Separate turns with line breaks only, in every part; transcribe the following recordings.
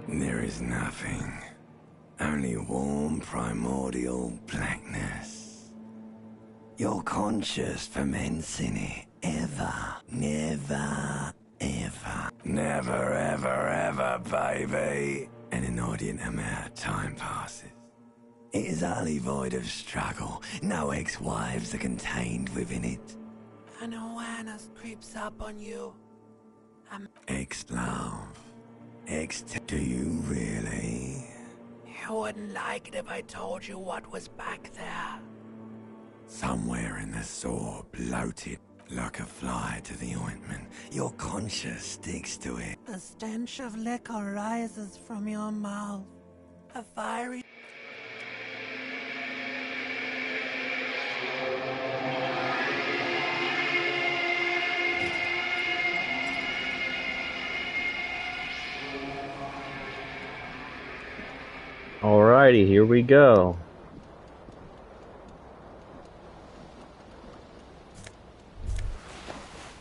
There is nothing. Only warm primordial blackness. You're conscious ferments in it. Ever. Never. Ever. Never, ever, ever, baby. An inordinate amount of time passes. It is utterly void of struggle. No ex-wives are contained within it.
An awareness creeps up on you.
Ex-love. Do you really?
You wouldn't like it if I told you what was back there.
Somewhere in the saw, bloated like a fly to the ointment. Your conscience sticks to it.
The stench of liquor rises from your mouth. A fiery...
Alrighty, here we go.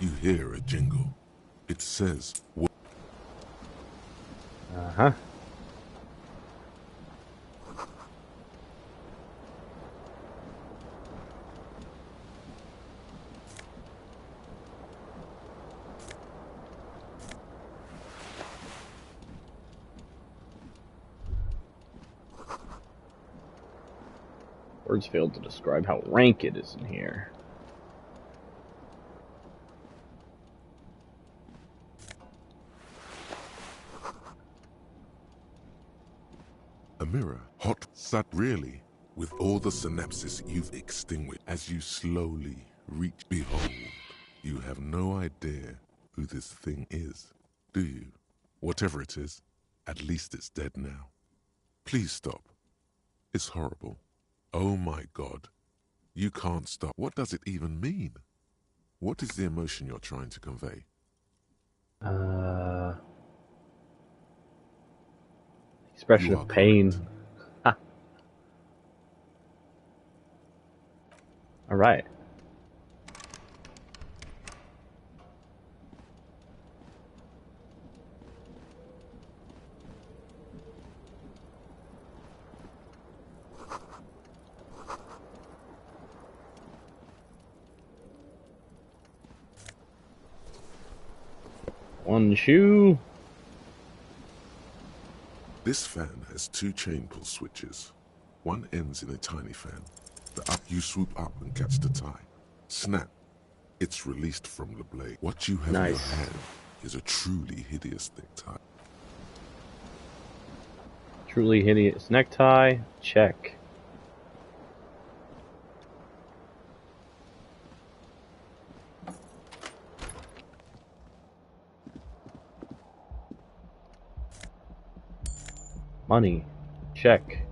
You hear a jingle. It says...
Uh-huh. Words failed to describe how rank it is in here.
A mirror. Hot sat really. With all the synapses you've extinguished as you slowly reach. Behold, you have no idea who this thing is, do you? Whatever it is, at least it's dead now. Please stop. It's horrible. Oh my God. You can't stop. What does it even mean? What is the emotion you're trying to convey?
Expression of pain. All right. One shoe.
This fan has two chain pull switches. One ends in a tiny fan. The up you swoop up and catch the tie. Snap. It's released from the blade. What you have in your hand is a truly hideous necktie.
Truly hideous necktie. Check. Money. Check.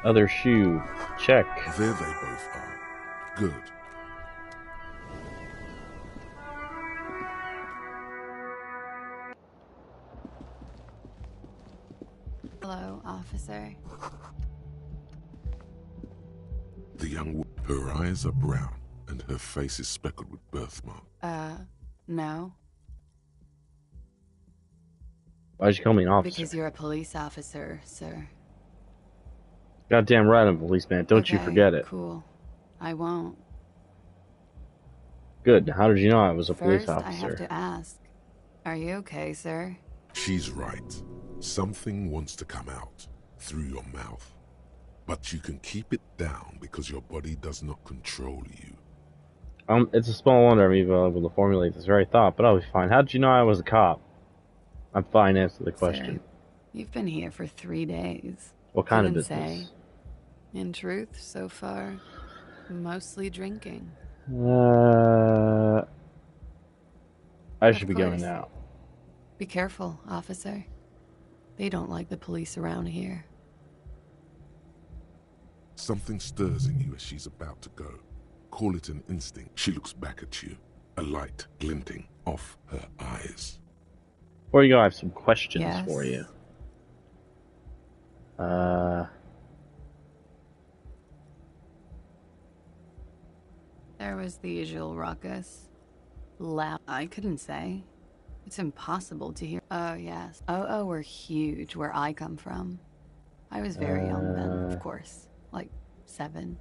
Other shoe. Check.
There they both are. Good.
Hello, officer.
The young woman, her eyes are brown and her face is speckled with birthmarks.
No.
Why'd you call me an officer?
Because you're a police officer, sir.
Goddamn right I'm a policeman. Don't you forget it.
Cool. I won't.
Good. How did you know I was a police officer?
First, I have to ask. Are you okay, sir?
She's right. Something wants to come out through your mouth. But you can keep it down because your body does not control you.
It's a small wonder I'm even able to formulate this very thought, but I'll be fine. How did you know I was a cop? I'm fine, answer the question.
Sir, you've been here for 3 days.
What kind of
Didn't
business?
say. In truth, so far, mostly drinking.
I should be going now.
Be careful, officer. They don't like the police around here.
Something stirs in you as she's about to go. Call it an instinct. She looks back at you, a light glinting off her eyes.
Before you go, I have some questions for you.
There was the usual ruckus. Loud. I couldn't say. It's impossible to hear. Oh, yes. Oh, were huge where I come from. I was very young then, of course. Like 7.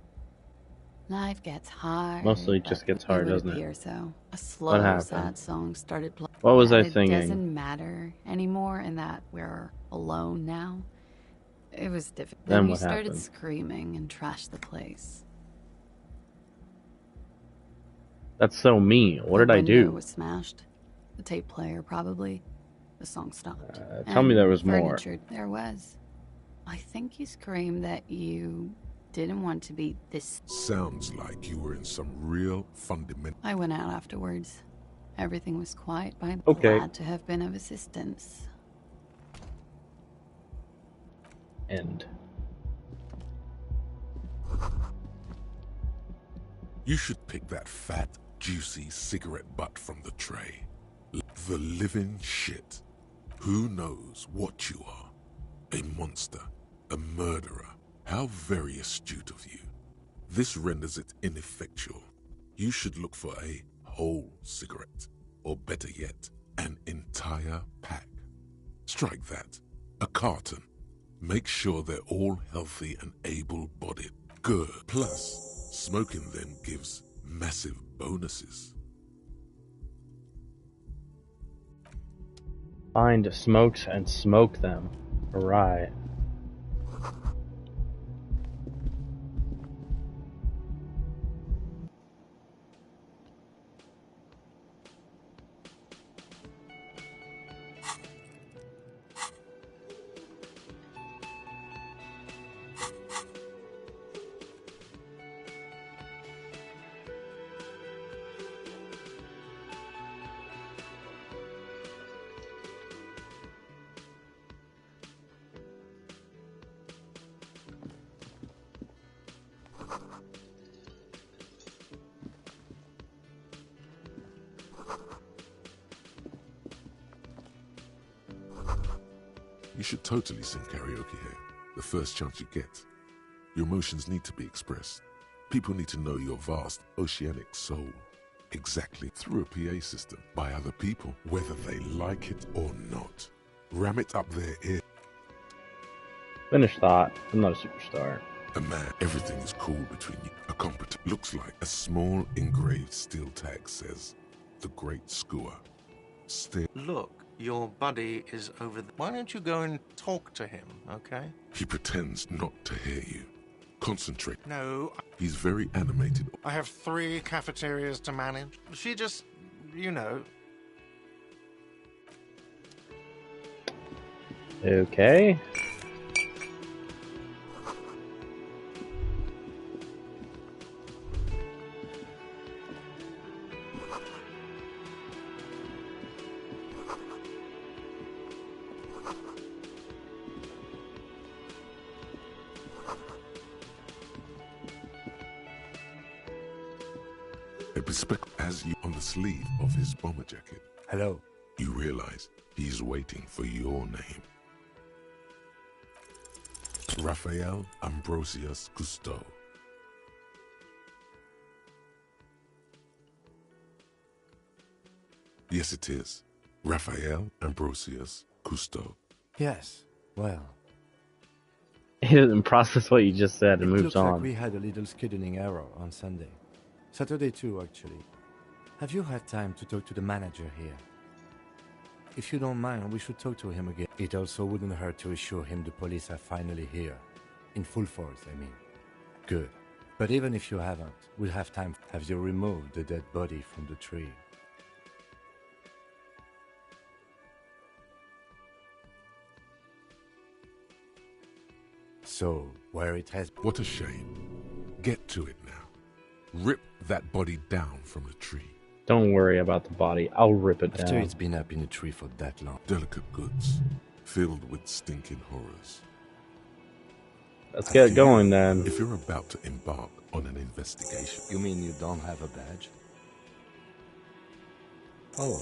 Life gets hard.
Mostly just gets hard, doesn't it?
Appear so. A
What
slow,
happened?
sad song started playing.
What was I
It
singing?
doesn't matter anymore in that we're alone now. It was difficult.
Then
Then you
what
started
happened?
screaming and trashed the place.
That's so mean. What
The
did I
window
do?
was smashed. The tape player, probably. The song stopped.
Tell me
And
there was more.
furniture, there was. I think you screamed that you didn't want to be this.
Sounds like you were in some real fundamental.
I went out afterwards. Everything was quiet, but I'm
Okay.
glad to have been of assistance.
End.
You should pick that fat, juicy cigarette butt from the tray. The living shit. Who knows what you are? A monster, a murderer. How very astute of you. This renders it ineffectual. You should look for a whole cigarette, or better yet, an entire pack. Strike that, a carton. Make sure they're all healthy and able-bodied. Good. Plus, smoking them gives massive bonuses.
Find smokes and smoke them. Alright.
You should totally sing karaoke here, the first chance you get. Your emotions need to be expressed. People need to know your vast oceanic soul. Exactly, through a PA system, by other people, whether they like it or not. Ram it up their ear.
Finish thought. I'm not a superstar.
A man, everything is cool between you. A competent looks like a small engraved steel tag says, "The Great Skua." Still,
Look, your buddy is over there. Why don't you go and talk to him, okay?
he pretends not to hear you. Concentrate.
No,
He's very animated.
I have 3 cafeterias to manage. She just, you know.
Okay.
A perspective as you on the sleeve of his bomber jacket.
Hello.
You realize he's waiting for your name. Raphael Ambrosius Cousteau. Yes, it is. Raphael Ambrosius Cousteau.
Yes, well,
He doesn't process what you just said and
it
moves
looks
on.
like we had a little scheduling error on Sunday. Saturday too, actually. Have you had time to talk to the manager here? If you don't mind, we should talk to him again. It also wouldn't hurt to assure him the police are finally here. In full force, I mean. Good. But even if you haven't, we'll have time to have you remove the dead body from the tree. So, where it has...
What a shame. Get to it now. Rip that body down from the tree.
Don't worry about the body. I'll rip it
After
down.
it's been up in a tree for that long.
Delicate goods, filled with stinking horrors.
Let's get going then.
If you're about to embark on an investigation,
You mean you don't have a badge? Oh,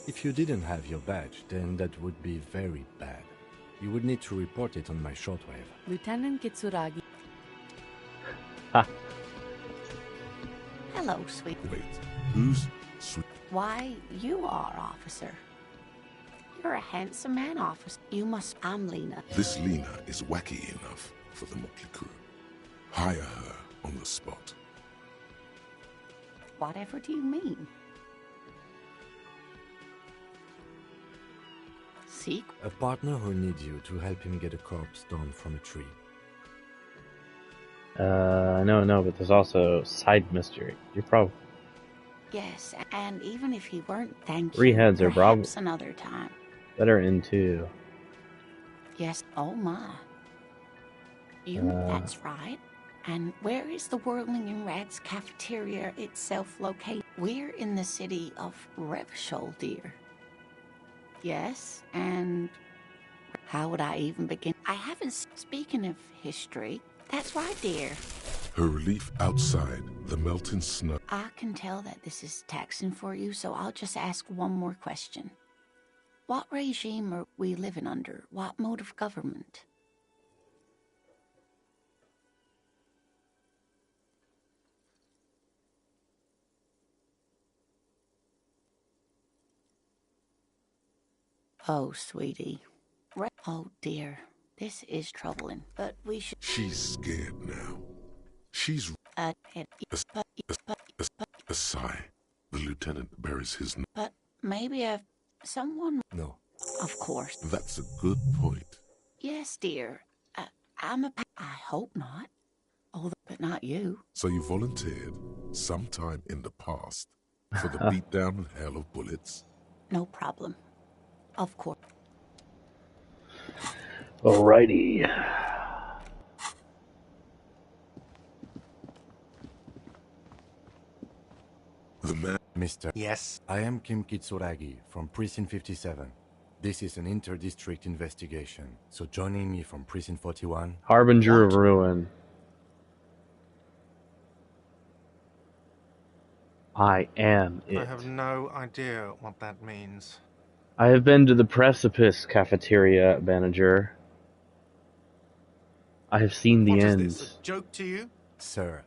if you didn't have your badge, then that would be very bad. You would need to report it on my shortwave.
Lieutenant Kitsuragi.
Hello, sweet.
Wait, who's sweet?
Why, you are, officer. You're a handsome man, officer. You must... I'm Lena.
This Lena is wacky enough for the motley crew. Hire her on the spot.
Whatever do you mean? Seek?
A partner who needs you to help him get a corpse down from a tree.
No, but there's also side mystery. You're probably
Yes, and even if he weren't, thank you.
3 heads are probably
Perhaps another time.
better in 2.
Yes, oh my. That's right. And where is the Whirling in Rags cafeteria itself located? We're in the city of Revshol, dear. Yes, and how would I even begin? I haven't... Speaking of history, that's right, dear.
Her relief outside, the melting snow.
I can tell that this is taxing for you, so I'll just ask one more question. What regime are we living under? What mode of government? Oh, sweetie. Oh, dear. This is troubling, but we should...
She's scared now. She's... A sigh. The lieutenant buries his...
But maybe someone...
No.
Of course.
That's a good point.
Yes, dear. I hope not. Although, but not you.
So you volunteered, sometime in the past, for the beatdown and hell of bullets?
No problem. Of course.
Alrighty.
The man...
Mister.
Yes?
I am Kim Kitsuragi from Precinct 57. This is an inter-district investigation, so joining me from Precinct 41...
Harbinger of Ruin. I am it.
I have no idea what that means.
I have been to the Precipice cafeteria, manager. I have seen the
What
end.
is this, a joke to you?
Sir,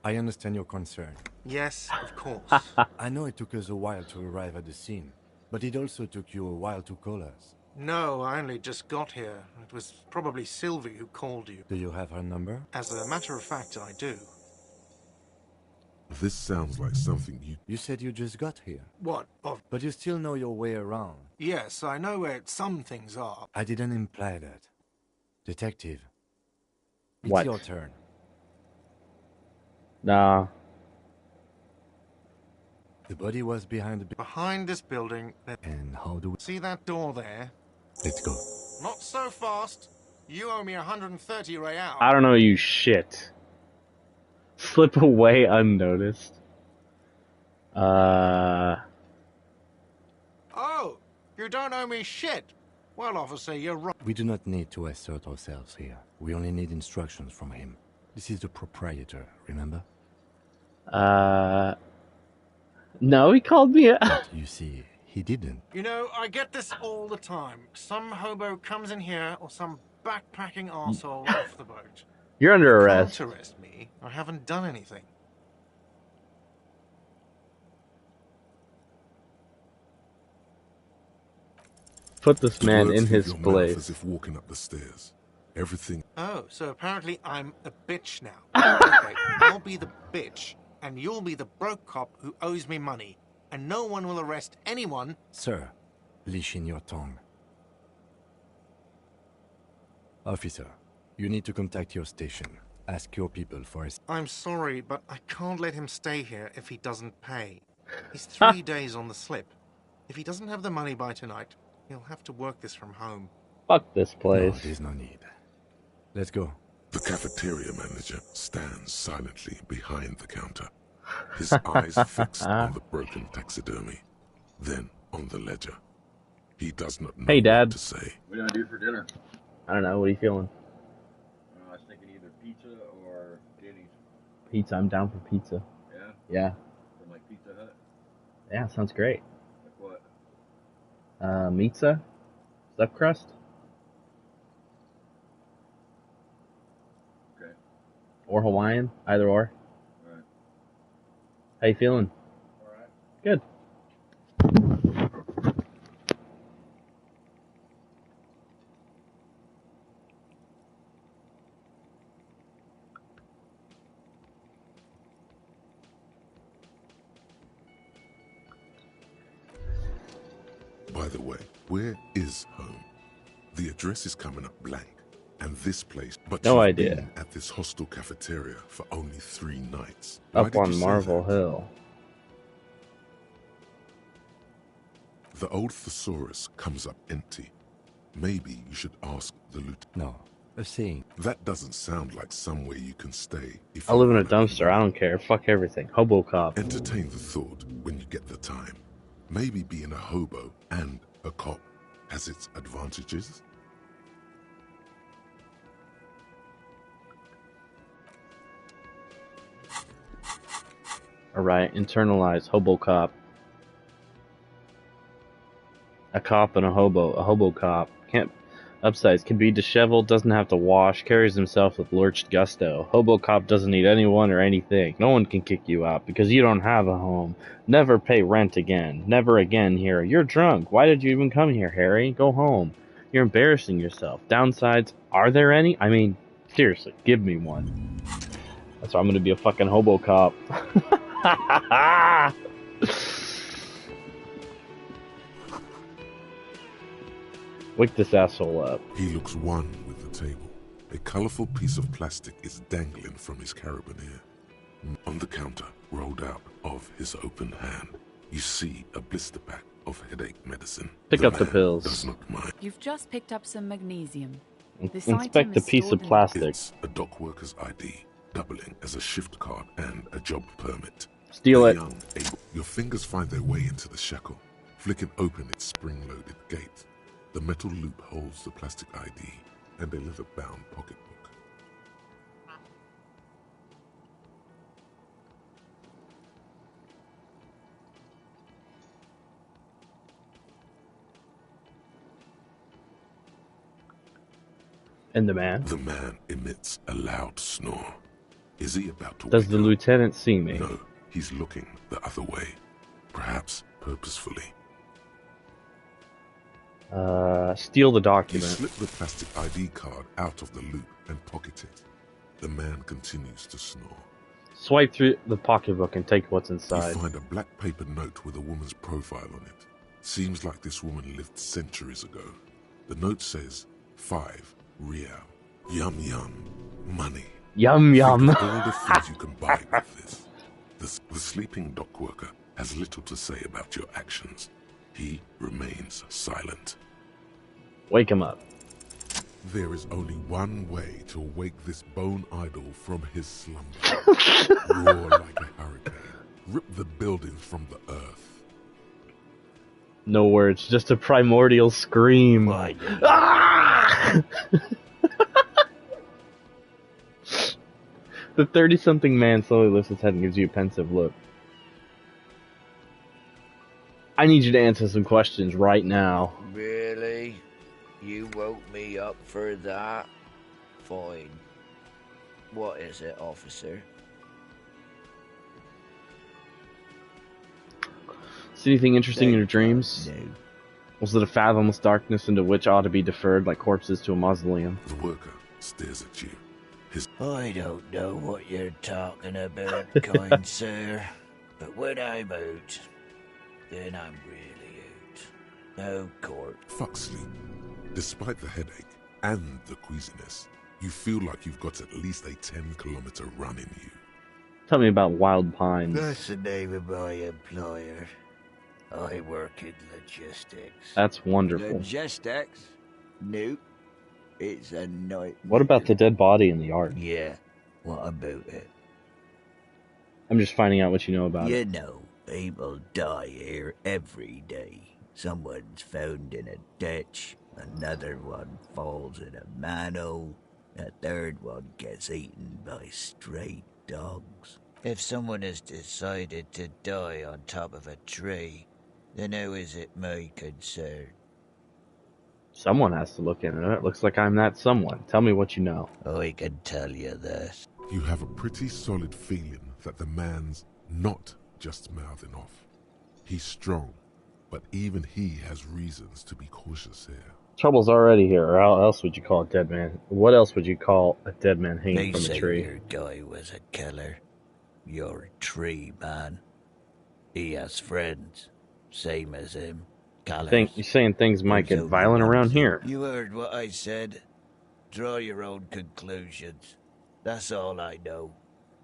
I understand your concern.
Yes, of course.
I know it took us a while to arrive at the scene, but it also took you a while to call us.
No, I only just got here. It was probably Sylvie who called you.
Do you have her number?
As a matter of fact, I do.
This sounds like something you...
You said you just got here.
What? Of...
But you still know your way around.
Yes, I know where some things are.
I didn't imply that. Detective. It's
What?
your turn.
Nah.
The body was behind the...
Behind this building,
And how do we...
see that door there?
Let's go.
Not so fast. You owe me 130 real.
I don't know, you shit. Slip away unnoticed.
Oh, you don't owe me shit. Well, officer, you're right.
We do not need to assert ourselves here. We only need instructions from him. This is the proprietor, remember?
No, he called me a...
But you see, he didn't.
You know, I get this all the time. Some hobo comes in here, or some backpacking arsehole off the boat.
You're under arrest.
Can't arrest me. I haven't done anything.
Put this
The
man
words
in
leave
his
your mouth
place.
as if walking up the stairs. Everything...
Oh, so apparently I'm a bitch now. Okay, I'll be the bitch, and you'll be the broke cop who owes me money. And no one will arrest anyone.
Sir, leash in your tongue. Officer, you need to contact your station. Ask your people for a...
I'm sorry, but I can't let him stay here if he doesn't pay. He's 3 days on the slip. If he doesn't have the money by tonight, he'll have to work this from home.
Fuck this
No,
place.
there's no need. Let's go.
The cafeteria manager stands silently behind the counter, his eyes fixed on the broken taxidermy, then on the ledger. He does not know
Hey, Dad.
what to say.
What are you gonna do for dinner?
I don't know, what are you feeling?
I was thinking either pizza or Denny's.
Pizza, I'm down for pizza.
Yeah?
Yeah.
From like Pizza Hut?
Yeah, sounds great.
Like what?
Pizza? Stuffed crust?
Okay.
Or Hawaiian? Either or.
Alright.
How you feeling?
Alright.
Good.
By the way, where is home? The address is coming up blank. And this place, but
No
you've
idea.
been at this hostel cafeteria for only 3 nights. Why
Up
did you
on
say
Marvel
that?
Hill.
The old thesaurus comes up empty. Maybe you should ask the lieutenant.
No, a saying.
That doesn't sound like somewhere you can stay if
I
you
live in a
wanna be
dumpster. I don't care. Fuck everything. Hobo cop.
Entertain the thought when you get the time. Maybe being a hobo and a cop has its advantages.
Alright, internalize hobo cop. A cop and a hobo cop. Can't upsize, can be disheveled, doesn't have to wash, carries himself with lurched gusto. Hobo cop doesn't need anyone or anything. No one can kick you out because you don't have a home. Never pay rent again. Never again here. You're drunk. Why did you even come here, Harry? Go home. You're embarrassing yourself. Downsides, are there any? I mean, seriously, give me one. That's why I'm gonna be a fucking hobo cop. Wake this asshole up.
He looks one with the table. A colorful piece of plastic is dangling from his carabiner. On the counter, rolled out of his open hand, you see a blister pack of headache medicine.
Pick up the
man
pills.
Does not mind.
You've just picked up some magnesium. This
Inspect
item
the
is
piece
stored
of
in-
plastic.
It's a dock worker's ID, doubling as a shift card and a job permit.
Steal
A
it.
young able- Your fingers find their way into the shackle, flicking open its spring-loaded gate. The metal loop holds the plastic ID and a leather-bound pocketbook.
And the man?
The man emits a loud snore. Is he about to
Does
wake
the
up?
lieutenant see me?
No, he's looking the other way. Perhaps purposefully.
Steal the
You
document.
slip the plastic ID card out of the loop and pocket it. The man continues to snore.
Swipe through the pocketbook and take what's
You
inside.
find a black paper note with a woman's profile on it. Seems like this woman lived centuries ago. The note says, 5 real. Yum yum. Money.
Yum yum.
Think of all the things you can buy with this. The sleeping dock worker has little to say about your actions. He remains silent.
Wake him up.
There is only one way to wake this bone idol from his slumber. Roar like a hurricane. Rip the buildings from the earth.
No words, just a primordial scream. Ah! The 30-something man slowly lifts his head and gives you a pensive look. I need you to answer some questions right now.
Really? You woke me up for that? Fine. What is it, officer?
See anything interesting in your dreams?
No.
Was it a fathomless darkness into which ought to be deferred like corpses to a mausoleum?
The worker stares at you.
I don't know what you're talking about, kind sir. But when I'm out, then I'm really out. No court.
Fuck sleep. Despite the headache and the queasiness, you feel like you've got at least a 10-kilometer run in you.
Tell me about Wild Pines.
That's the name of my employer. I work in logistics.
That's wonderful.
Logistics? Nope. It's a nightmare.
What about the dead body in the yard?
Yeah. What about it?
I'm just finding out what you know about
You
it.
know, people die here every day. Someone's found in a ditch, another one falls in a manhole, a third one gets eaten by stray dogs. If someone has decided to die on top of a tree, then how is it my concern?
Someone has to look into it. Looks like I'm that someone. Tell me what you know.
I can tell you this.
You have a pretty solid feeling that the man's not just mouthing off. He's strong, but even he has reasons to be cautious here.
Trouble's already here, or how else would you call a dead man? What else would you call a dead man hanging
They
from a
say
tree?
your guy was a killer. You're a tree man. He has friends, same as him. Callers.
You're saying things might
There's
get
only
violent
one
around
thing.
here.
You heard what I said. Draw your own conclusions. That's all I know,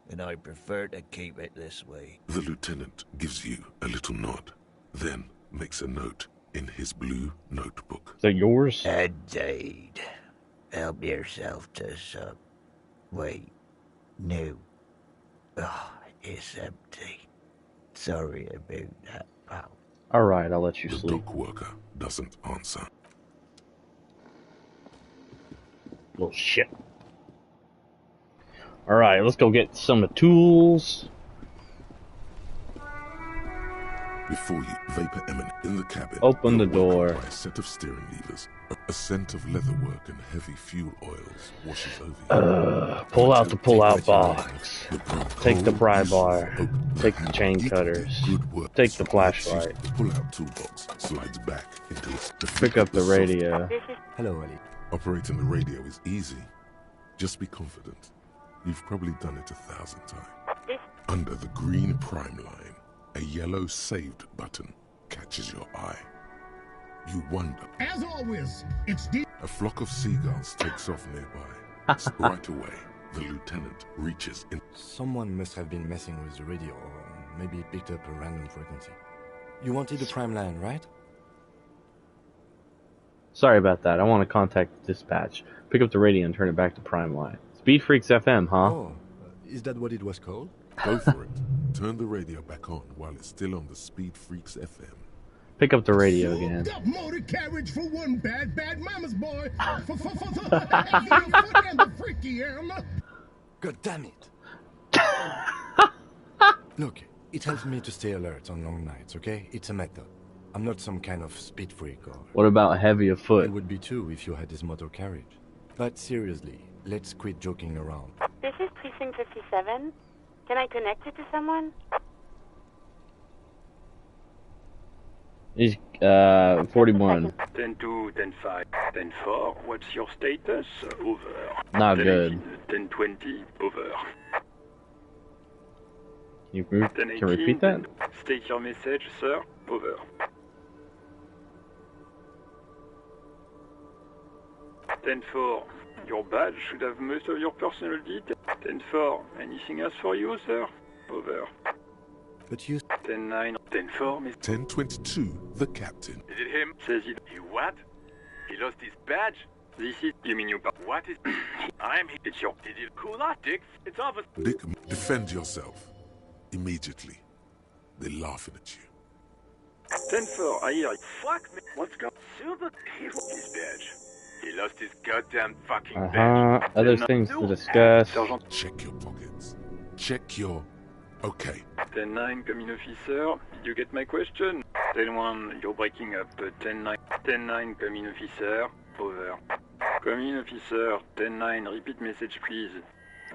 and I prefer to keep it this way.
The lieutenant gives you a little nod, then makes a note in his blue notebook.
Is that yours?
Indeed. Help yourself to some. Wait. No. Oh, it's empty. Sorry about that, pal.
Alright, I'll let you
The
sleep.
dock worker doesn't answer.
Little shit. Alright, let's go get some tools.
Before you, vapor emanate in the cabin.
Open the
You're welcomed
door.
by a set of steering levers. A scent of leatherwork and heavy fuel oils washes over you.
Pull out the pull-out
Take what you
box.
need. The
Take the
cold
pry
uses
bar.
open
Take the
hand.
chain
It
cutters.
did good work.
Take the
So
flashlight.
The pull-out toolbox slides back into its.
Pick up the radio.
Hello, Ellie.
Operating the radio is easy. Just be confident. You've probably done it 1,000 times. Under the green prime line, a yellow saved button catches your eye. You wonder.
As always, it's deep.
A flock of seagulls takes off nearby. Right away, the lieutenant reaches in.
Someone must have been messing with the radio, or maybe picked up a random frequency. You wanted the prime line, right?
Sorry about that. I want to contact dispatch. Pick up the radio and turn it back to prime line. Speed Freaks FM, huh?
Oh, is that what it was called?
Go for it. Turn the radio back on while it's still on the Speed Freaks FM.
Pick up the radio again.
Up motor carriage for one bad mama's boy. For the foot and the freaky animal.
God damn it! Look, it helps me to stay alert on long nights, okay? It's a method. I'm not some kind of speed freak or...
What about heavy of foot?
It would be too if you had this motor carriage. But seriously, let's quit joking around.
This is Precinct 57. Can I connect it to someone?
He's 41.
10-2, 10-5, 10-4, what's your status? Over.
Not good.
10-20, over.
You can repeat that?
State your message, sir. Over. 10-4, your badge should have most of your personal details. 10-4, anything else for you, sir? Over.
But you...
10-9, 10-4, miss...
1022, the captain.
Is it him?
Says it.
He what? He lost his badge?
This is... You mean you...
What is... I'm... It's your... Did you cool out, Dick? It's obvious...
Dick, defend yourself. Immediately. They're laughing at you.
10-4, I hear it.
Fuck me. What's going... Super... His badge. He lost his goddamn fucking badge.
Uh-huh. Other things to discuss.
Check your pockets. Check your... Okay.
10-9, come in, officer. Did you get my question? 10-1, you're breaking up. 10-9. 10-9, come in, officer. Over. Come in, officer. 10-9, repeat message, please.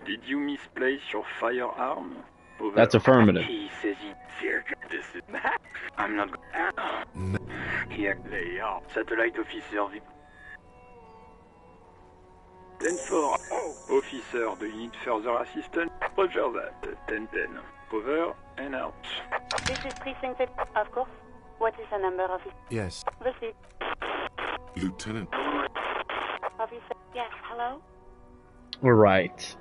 Did you misplace your firearm? Over.
That's affirmative.
He says he... This is... I'm not...
No.
Here they are. Satellite officer...
10-4. Oh. Officer, do you need further assistance? Roger that. 10-10. Over and out.
This is Precinct 50. Of course. What is the number of...
Yes.
Receive.
Lieutenant.
Officer. Yes, hello?
Alright.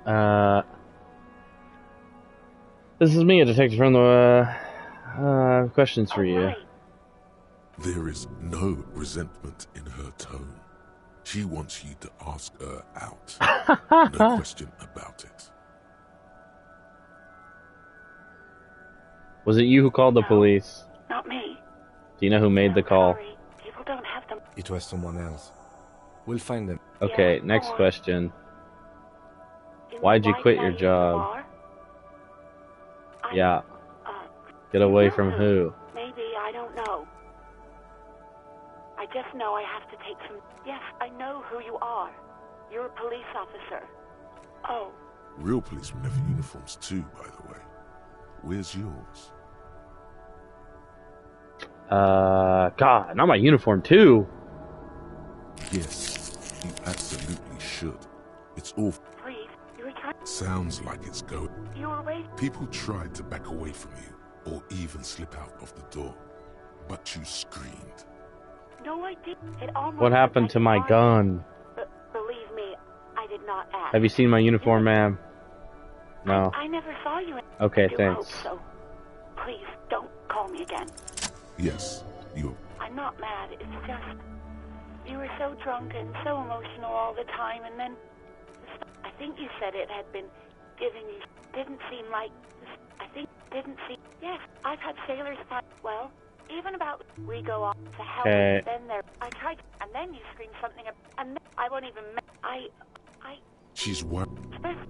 This is me, a detective from the... questions for you.
Right.
There is no resentment in her tone. She wants you to ask her out. No question about it.
Was it you who called the police?
Not me.
Do you know who made the call?
Sorry. People don't have them.
It was someone else. We'll find them.
Okay,
Yeah,
next
or-
question.
In
Why'd you
White
quit your
Night
job?
Bar?
Yeah.
Uh,
Get away from who?
Maybe, I don't know. I just know I have to take some... Yes, I know who you are. You're a police officer. Oh,
Real policemen have uniforms too, by the way. Where's yours?
God, not my uniform too.
Yes, you absolutely should. It's awful.
Please, you were trying.
Sounds like it's going.
You were waiting.
People tried to back away from you, or even slip out of the door, but you screamed.
No, I didn't. It almost.
What happened to my gun?
Believe me, I did not ask.
Have you seen my uniform, ma'am? No.
I never saw you.
Okay,
I do
thanks.
Hope so. Please don't call me again.
Yes, you.
I'm not mad. It's just you were so drunk and so emotional all the time, and then I think you said it had been giving you. Didn't seem like. I think didn't seem. Yes, I've had sailors fight. Well, even about we go off to help.
Okay.
Then there, I tried, and then you screamed something, and then I won't even. I.
She's what?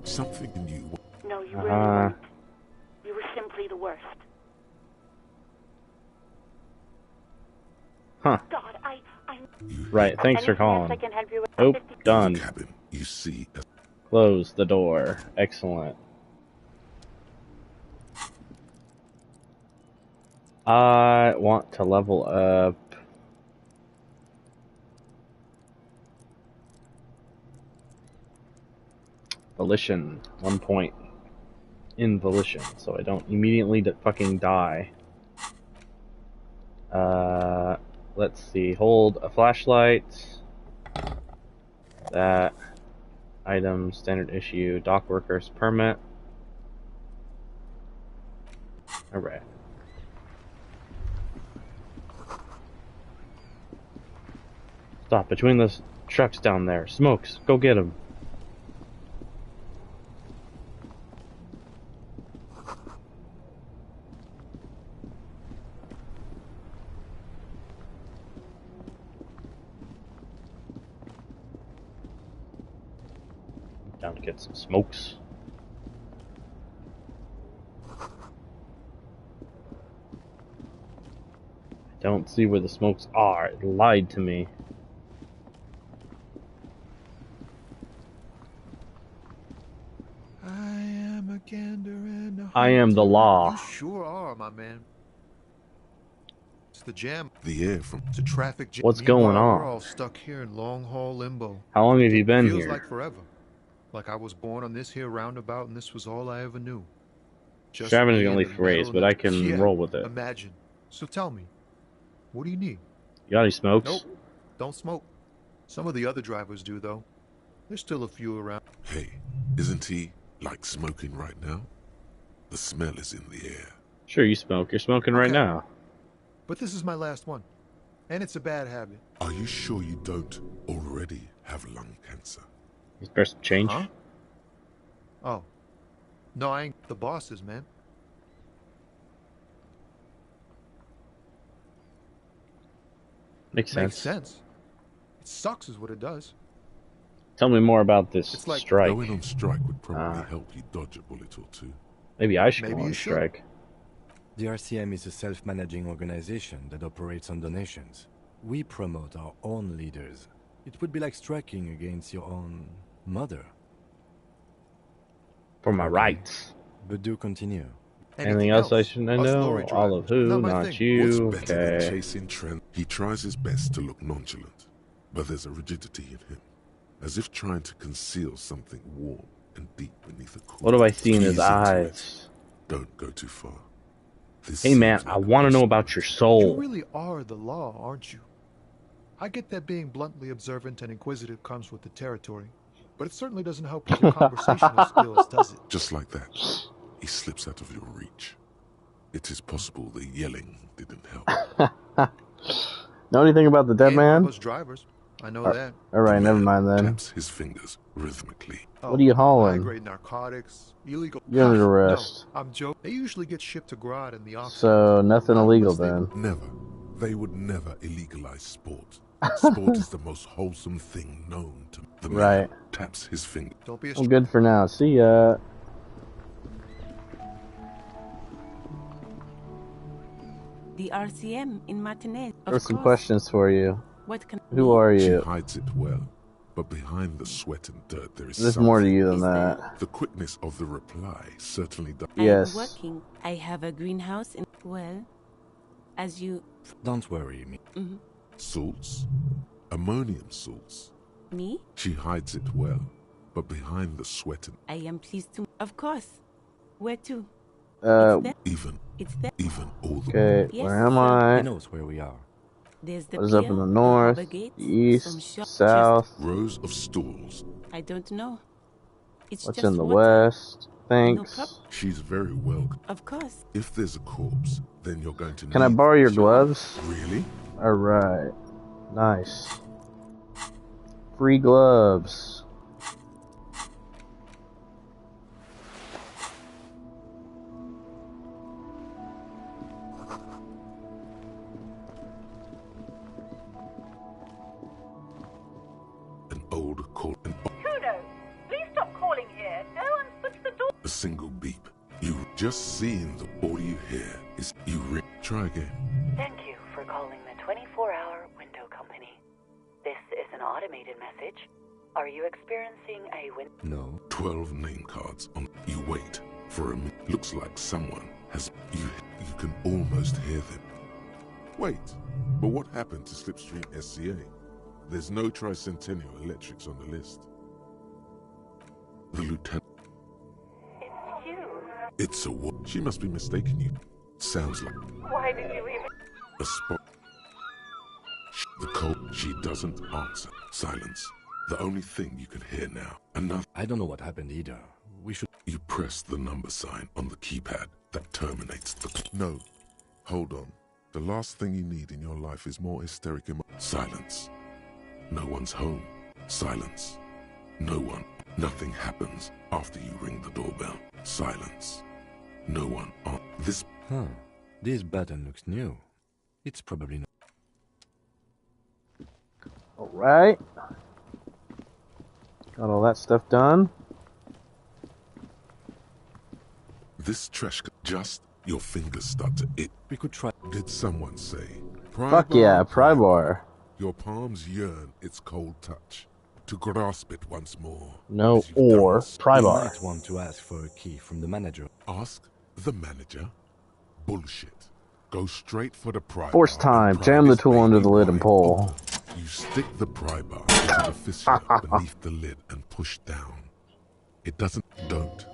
Something in you.
No, you really weren't. You were simply the worst.
Huh.
God, I.
Right, thanks for calling.
I can help you with
Oh, done.
Cabin, you see.
Close the door. Excellent. I want to level up. Volition. 1 point in Volition, so I don't immediately fucking die. Let's see. Hold a flashlight. That. Item, standard issue, dock workers permit. Alright. Stop, between those trucks down there. Smokes, go get him. Down to get some smokes. I don't see where the smokes are. It lied to me.
I am a gander and a
I am the law.
You sure are, my man. It's the jam.
The air from
the traffic jam.
What's going
Meanwhile,
on?
We're all stuck here in long haul limbo.
How long have you been
Feels
here?
like forever. Like I was born on this here roundabout and this was all I ever knew. Just
Extravagantly
me and the
phrased,
metal
but I
and the-
can roll with it.
Imagine. So tell me, what do you need?
You got any smokes?
Nope, don't smoke. Some of the other drivers do, though. There's still a few around.
Hey, isn't he like smoking right now? The smell is in the air.
Sure, you smoke. You're smoking right now.
But this is my last one. And it's a bad habit.
Are you sure you don't already have lung cancer?
Is there some change?
Huh? Oh. No, I ain't the bosses, man.
Makes sense.
Makes sense. It sucks is what it does.
Tell me more about this
It's like
strike.
Going on strike would probably help you dodge a bullet or two.
Maybe I should
Maybe
go on
you should.
strike.
The RCM is a self-managing organization that operates on donations. We promote our own leaders. It would be like striking against your own mother.
For my rights.
But do continue.
Anything else I should know? All of who? Not you.
What's better than
Okay.
chasing trend? He tries his best to look nonchalant, but there's a rigidity in him, as if trying to conceal something warm and deep beneath a cool.
What do I see in his
Ease into
eyes?
it. Don't go too far. This
Hey man,
seems
I want to know about your soul.
You really are the law, aren't you? I get that being bluntly observant and inquisitive comes with the territory, but it certainly doesn't help with your conversational skills, does it?
Just like that, he slips out of your reach. It is possible the yelling didn't help.
Know anything about the dead man?
Most drivers, I know that.
Alright, never mind then.
Taps his fingers rhythmically.
What are you hauling?
High-grade narcotics, illegal.
You're under arrest.
No, I'm joking. They usually get shipped to Grodd in the office.
So, nothing illegal then.
Never. They would never illegalize sport. Sport is the most wholesome thing known to the man.
Right.
Taps his finger.
Don't be a
I'm good for now. See ya.
The RCM in Martinez.
There are some questions for you.
What can
Who are
She
you?
hides it well, but behind the sweat and dirt there is
There's more to
something.
you than that.
The quickness of the reply certainly does.
Yes.
I'm working. I have a greenhouse in. Well, As you...
Don't worry, me.
Mhm.
Salts? Ammonium salts.
Me?
She hides it well, but behind the sweat and
I am pleased to... Of course. Where to?
even all the
Okay,
Yes,
where am
sir.
I?
He knows where we are.
There's the
What is up in
pier,
the
the
north,
harbor gates,
the
some
east,
shop-
south?
rows of stalls.
I don't know. It's
What's
just
in the
water.
west? Thanks.
She's very welcome.
Of course.
If there's a corpse, then you're going to
Can I
need
borrow your
sure.
gloves?
Really?
Alright. Nice. Free gloves.
An old call.
Kudo, please stop calling here. No one's put the door.
A single beep. You just seeing all you hear is you ring. Try again.
Thank you for calling the 24-hour window company. This is an automated message. Are you experiencing a
No. 12 name cards on. You wait for a minute. Looks like someone has. You can almost hear them. Wait, but what happened to Slipstream SCA? There's no Tricentennial Electrics on the list. The lieutenant.
It's you.
It's a what? She must be mistaken you. Sounds like
Why did you even...
a spot. The call. She doesn't answer. Silence. The only thing you can hear now. Another.
I don't know what happened either. We should...
You press the number sign on the keypad that terminates the... No. Hold on. The last thing you need in your life is more hysteric silence. No one's home. Silence. No one. Nothing happens after you ring the doorbell. Silence. No one on this...
Huh. This button looks new. It's probably not...
Alright. Got all that stuff done.
This trash... Just your fingers start to itch.
We could try...
Did someone say...
Fuck yeah, pry bar.
Your palms yearn its cold touch. To grasp it once more.
No, or pry
You
bar.
might want to ask for a key from the manager.
Ask the manager? Bullshit. Go straight for the pry
Force
bar
time.
and pry
Jam the
this
tool under
baby
the lid and
wide
pull.
open. You stick the pry bar into the fissure beneath the lid and push down. It doesn't... Don't.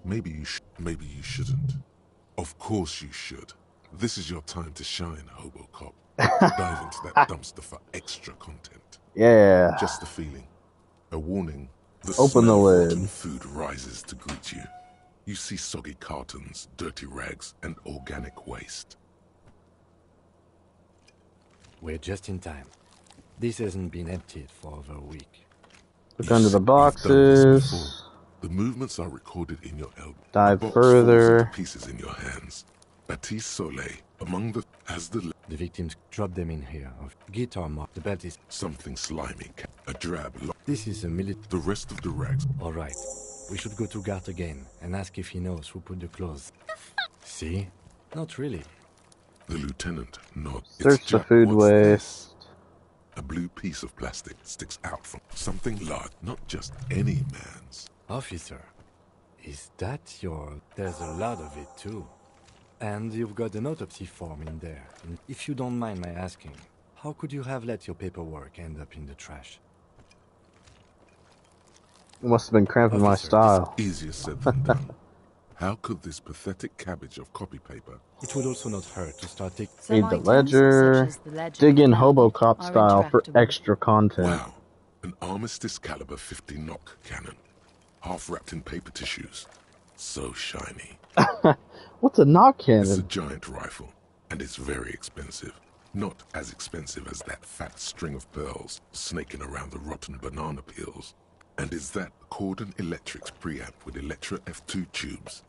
Maybe you maybe you shouldn't. Of course you should. This is your time to shine, Hobocop. Dive into that dumpster for extra content.
Yeah.
Just the feeling. A warning. The
Open the
smell of
lid.
rotten food rises to greet you. You see soggy cartons, dirty rags, and organic waste.
We're just in time. This hasn't been emptied for over a week.
Look under the
You've done this
boxes.
before. The movements are recorded in your elbow.
Dive
The box
further.
falls into pieces in your hands. Baptiste Soleil, among the... As the...
The victims drop them in here. Of guitar mark. The belt is...
Something slimy. A drab...
This is a
The rest of the rags...
Alright. We should go to Gart again and ask if he knows who put the clothes. See? Not really.
The lieutenant nods.
Search the food waste.
A blue piece of plastic sticks out from something large, not just any man's.
Officer, is that your... There's a lot of it too. And you've got an autopsy form in there. And if you don't mind my asking, how could you have let your paperwork end up in the trash?
It must have been cramping my style.
Easier said than done. How could this pathetic cabbage of copy paper...
It would also not hurt to start taking...
Read the ledger. Dig in Hobocop style for extra content.
Wow. An Armistice caliber 50 knock cannon. Half wrapped in paper tissues. So shiny.
What's a knock
It's a
cannon?
giant rifle, and it's very expensive. Not as expensive as that fat string of pearls snaking around the rotten banana peels. And is that Cordon Electric's preamp with Electra F2 tubes?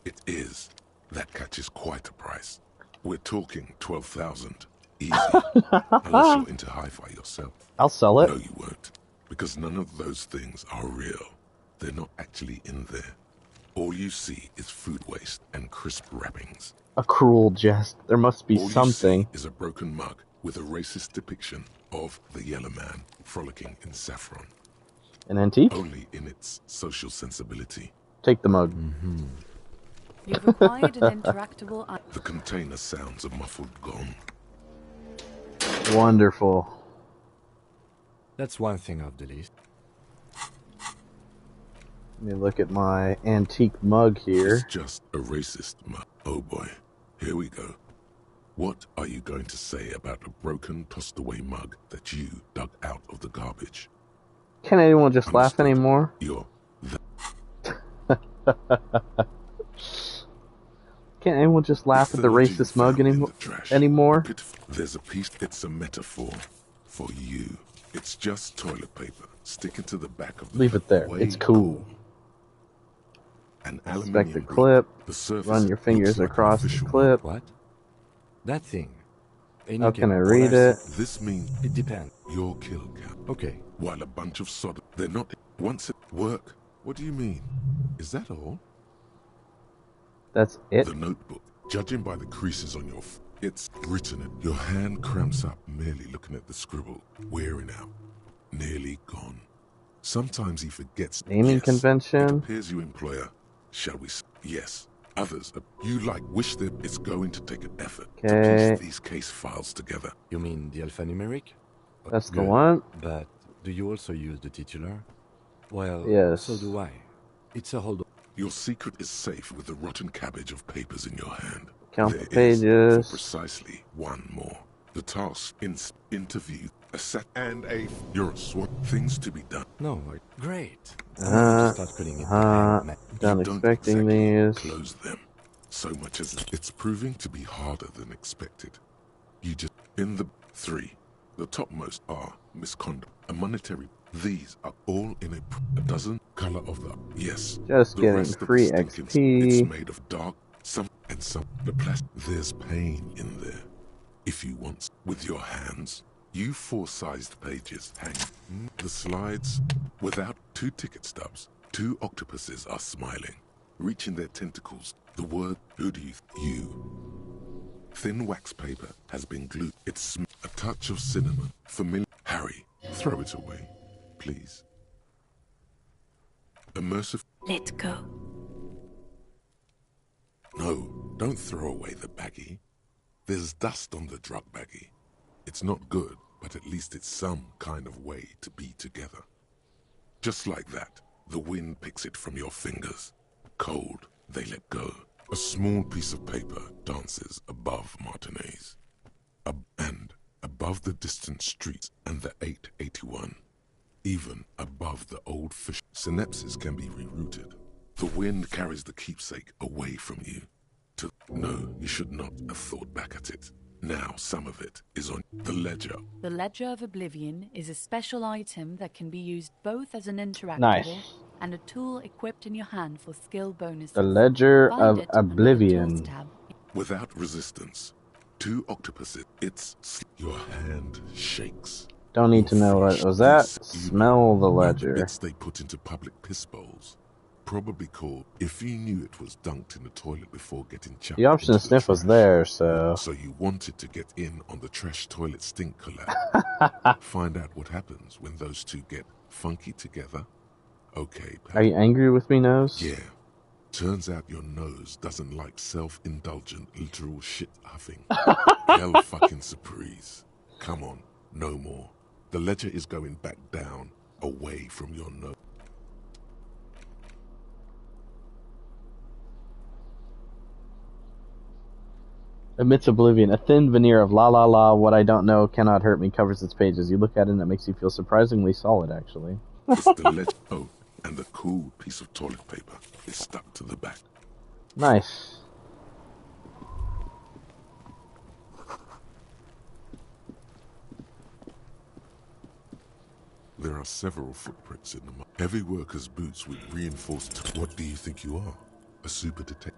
It is. That catches quite a price. We're talking 12,000. Easy. Unless you're into hi-fi yourself.
I'll sell it.
No, you won't. Because none of those things are real. They're not actually in there. All you see is food waste and crisp wrappings.
A cruel jest. There must be
All
something.
you see is a broken mug with a racist depiction of the yellow man frolicking in saffron.
An antique?
Only in its social sensibility.
Take the mug.
You've acquired an interactable item.
The container sounds a muffled gong.
Wonderful.
That's one thing off the list.
Let me look at my antique mug here.
It's just a racist mug. Oh boy, here we go. What are you going to say about a broken, tossed-away mug that you dug out of the garbage?
Can't anyone just laugh anymore?
You're
Can't anyone just laugh at the racist mug anymore?
There's a piece. It's a metaphor for you. It's just toilet paper sticking to the back of the
Leave it there. It's cool.
An
Inspect the clip. Run your fingers across the clip.
What? That thing.
How can I read it?
This means
it depends.
Your kill count.
Okay.
While a bunch of sod, they're not. Once at work. What do you mean? Is that all?
That's it.
The notebook. Judging by the creases on your, it's written it. Your hand cramps up merely looking at the scribble. Wearing out. Nearly gone. Sometimes he forgets.
Naming convention.
It appears you employer. Shall we? Yes. Others, you wish that it's going to take an effort to piece these case files together.
You mean the alphanumeric?
That's the one.
But do you also use the titular? Well,
yes.
So do I. It's a hold.
Your secret is safe with the rotten cabbage of papers in your hand.
Count the pages.
For precisely one more. The task, interview, a set, and a. You're a SWAT. Things to be done.
No, great.
Done expecting these.
Close them. So much as it's proving to be harder than expected. You just in the 3. The topmost are misconduct, a monetary. These are all in a dozen color of the yes.
Just getting free XP.
It's made of dark some and some. The plastic. There's pain in there. If you want, with your hands, you 4-sized pages hang. The slides, without 2 ticket stubs, 2 octopuses are smiling, reaching their tentacles. The word, who do you? Thin wax paper has been glued. It's a touch of cinnamon. Familiar. Harry, throw it away, please. Immersive.
Let go.
No, don't throw away the baggie. There's dust on the drug baggie. It's not good, but at least it's some kind of way to be together. Just like that, the wind picks it from your fingers. Cold, they let go. A small piece of paper dances above Martinez. And above the distant streets and the 881. Even above the old fish. Synapses can be rerouted. The wind carries the keepsake away from you. No, you should not have thought back at it. Now some of it is on the ledger.
The Ledger of Oblivion is a special item that can be used both as an interactable and a tool equipped in your hand for skill bonuses.
The Ledger of Oblivion.
Without resistance, 2 octopuses. Your hand shakes.
Don't need to know what was that. Smell the ledger.
Bits they put into public piss bowls. Probably called if you knew it was dunked in the toilet before getting chucked.
The option to sniff was there, so.
So you wanted to get in on the trash toilet stink collab. Find out what happens when those two get funky together. Okay, pal.
Are you angry with me, Nose?
Yeah. Turns out your nose doesn't like self-indulgent literal shit huffing. Hell fucking surprise. Come on, no more. The ledger is going back down, away from your nose.
Amidst oblivion, a thin veneer of la la la, what I don't know cannot hurt me covers its pages. You look at it and it makes you feel surprisingly solid, actually.
It's the ledger. Oh, and the cool piece of toilet paper is stuck to the back.
Nice.
There are several footprints in the mud. Heavy workers' boots with reinforced. What do you think you are? A super detective?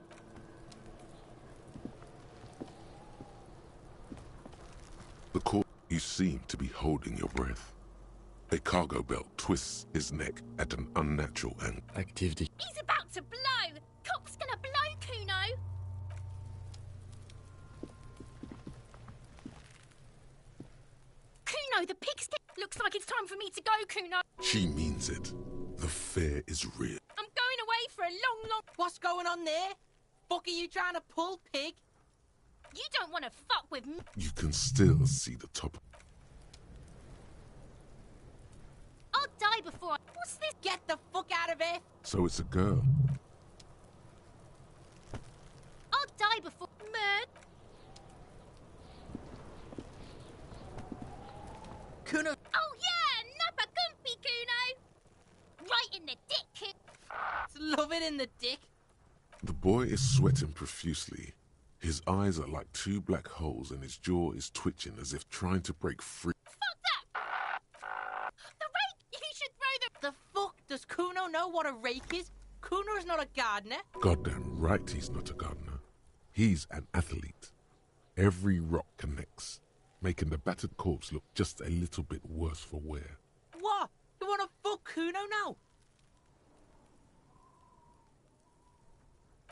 The court, you seem to be holding your breath. A cargo belt twists his neck at an unnatural angle.
Activity.
He's about to blow! Cock's gonna blow, Kuno! Kuno, the pig's looks like it's time for me to go, Kuno!
She means it. The fear is real.
I'm going away for a long... What's going on there?
fuck are you trying to pull, pig?
You don't want to fuck with me.
You can still see the top.
I'll die before I... What's this?
Get the fuck out of here.
So it's a girl.
I'll die before... Murd.
Kuno.
Oh yeah, nappa gumpy, Kuno. Right in the dick, Kuno.
Love it in the dick.
The boy is sweating profusely. His eyes are like two black holes and his jaw is twitching as if trying to break free.
Fuck that! The rake! You should throw the...
The fuck? Does Kuno know what a rake is? Kuno's not a gardener.
Goddamn right he's not a gardener. He's an athlete. Every rock connects, making the battered corpse look just a little bit worse for wear.
What? You wanna fuck Kuno now?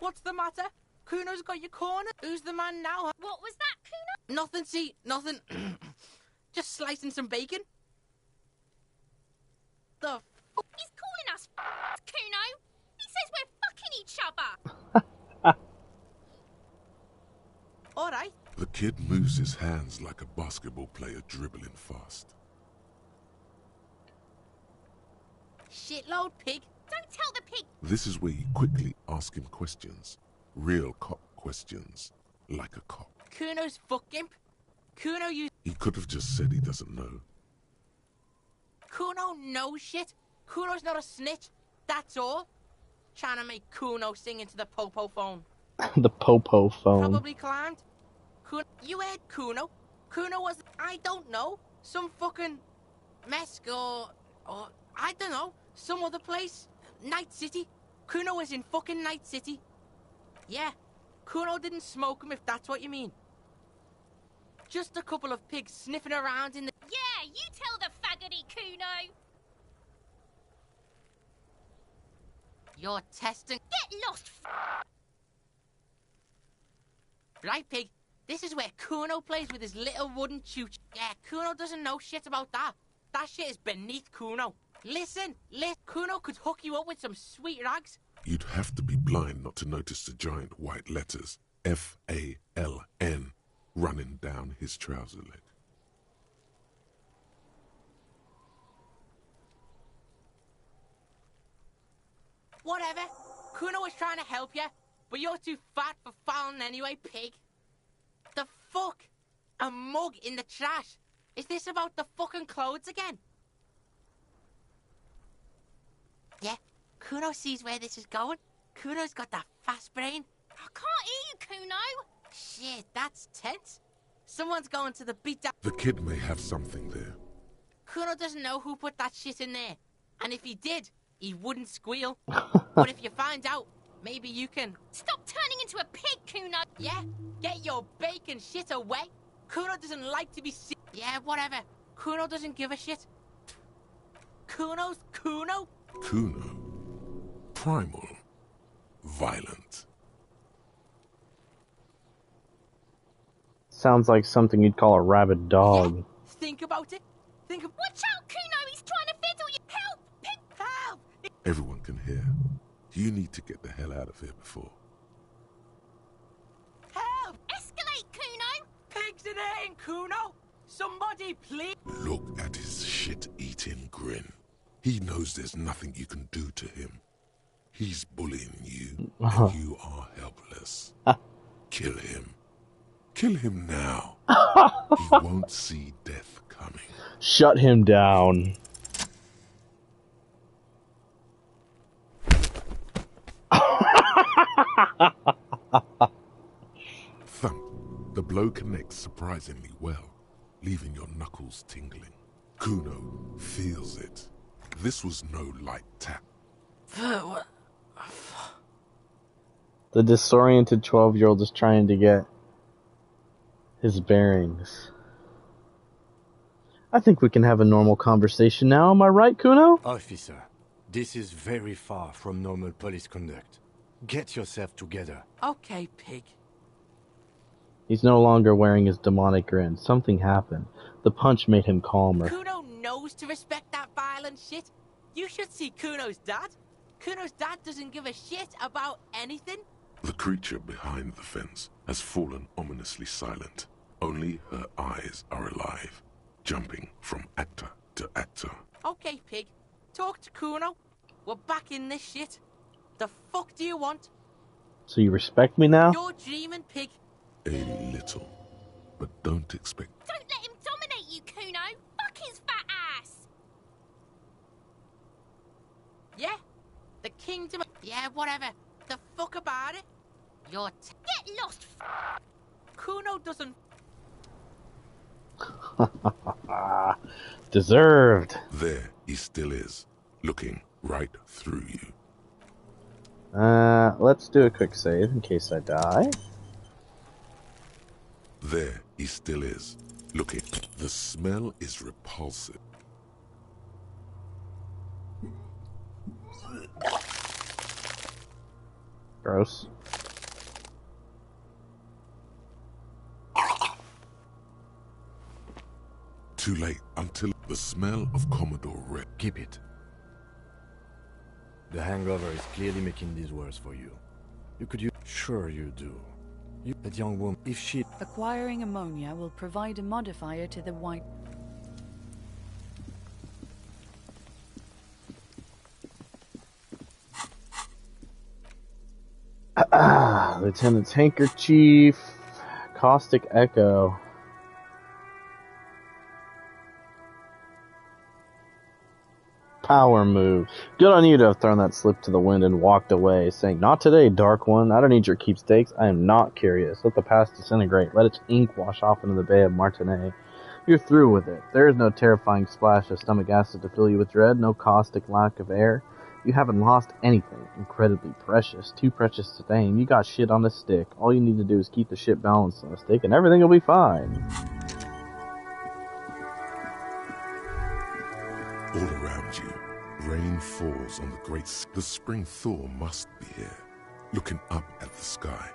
What's the matter? Kuno's got your corner. Who's the man now?
What was that, Kuno?
Nothing, see, nothing. Just slicing some bacon. The f...
He's calling us Kuno. He says we're fucking each other.
Alright.
The kid moves his hands like a basketball player dribbling fast.
Shitload, pig.
Don't tell the pig.
This is where you quickly ask him questions. Real cop questions. Like a cop.
Kuno's fuck imp. Kuno, you...
He could have just said he doesn't know.
Kuno knows shit. Kuno's not a snitch. That's all. Trying to make Kuno sing into the popo phone.
The popo phone.
Probably climbed. Kuno... You heard Kuno. Kuno was... I don't know. Some fucking... Mesk or... I don't know. Some other place. Night City. Kuno was in fucking Night City. Yeah. Kuno didn't smoke him, if that's what you mean. Just a couple of pigs sniffing around in the...
Yeah, you tell the faggoty, Kuno.
You're testing...
Get lost,
Right, pig. This is where Kuno plays with his little wooden chooch. Yeah, Kuno doesn't know shit about that. That shit is beneath Kuno. Listen, Kuno could hook you up with some sweet rags.
You'd have to be blind not to notice the giant white letters F-A-L-N running down his trouser leg.
Whatever. Kuno was trying to help you, but you're too fat for fouling anyway, pig. The fuck? A mug in the trash. Is this about the fucking clothes again? Yeah, Kuno sees where this is going. Kuno's got that fast brain.
I can't hear you, Kuno.
Shit, that's tense. Someone's going to the beat down.
The kid may have something there.
Kuno doesn't know who put that shit in there. And if he did, he wouldn't squeal. But if you find out, maybe you can...
Stop turning into a pig, Kuno.
Yeah, get your bacon shit away. Kuno doesn't like to be sick. Yeah, whatever. Kuno doesn't give a shit. Kuno's Kuno?
Kuno. Primal. Violent.
Sounds like something you'd call a rabid dog.
Yeah, think about it. Think of...
Watch out, Kuno! He's trying to fiddle you! Help! Pig!
Help!
Everyone can hear. You need to get the hell out of here before.
Help!
Escalate, Kuno!
Pigs in here, Kuno! Somebody, please!
Look at his shit-eating grin. He knows there's nothing you can do to him. He's bullying you, and you are helpless. Kill him. Kill him now. He won't see death coming.
Shut him down.
Thump. The blow connects surprisingly well, leaving your knuckles tingling. Kuno feels it. This was no light tap.
The disoriented 12-year-old is trying to get his bearings. I think we can have a normal conversation now, am I right, Kuno?
Officer, this is very far from normal police conduct. Get yourself together.
Okay, pig.
He's no longer wearing his demonic grin. Something happened. The punch made him calmer.
Kuno knows to respect that violent shit. You should see Kuno's dad. Kuno's dad doesn't give a shit about anything.
The creature behind the fence has fallen ominously silent. Only her eyes are alive, jumping from actor to actor.
Okay, pig. Talk to Kuno. We're back in this shit. The fuck do you want?
So you respect me now?
You're dreaming, pig.
A little, but don't expect.
Don't let him dominate you, Kuno. Fuck his fat ass.
Yeah? The kingdom. Yeah, whatever. The fuck about it. You're.
Get lost.
Kuno doesn't.
Deserved.
There he still is, looking right through you.
Let's do a quick save in case I die.
There he still is, looking. The smell is repulsive.
Gross.
Too late until the smell of Commodore Red.
Keep it. The hangover is clearly making this worse for you. You could use... Sure you do. That young woman, if she...
Acquiring ammonia will provide a modifier to the white...
Lieutenant's handkerchief, caustic echo. Power move. Good on you to have thrown that slip to the wind and walked away, saying, "Not today, Dark One. I don't need your keepsakes. I am not curious. Let the past disintegrate. Let its ink wash off into the Bay of Martinet. You're through with it. There is no terrifying splash of stomach acid to fill you with dread, no caustic lack of air. You haven't lost anything incredibly precious, too precious to name. You got shit on a stick. All you need to do is keep the shit balanced on a stick, and everything will be fine."
All around you, rain falls on the great the spring thaw must be here. Looking up at the sky,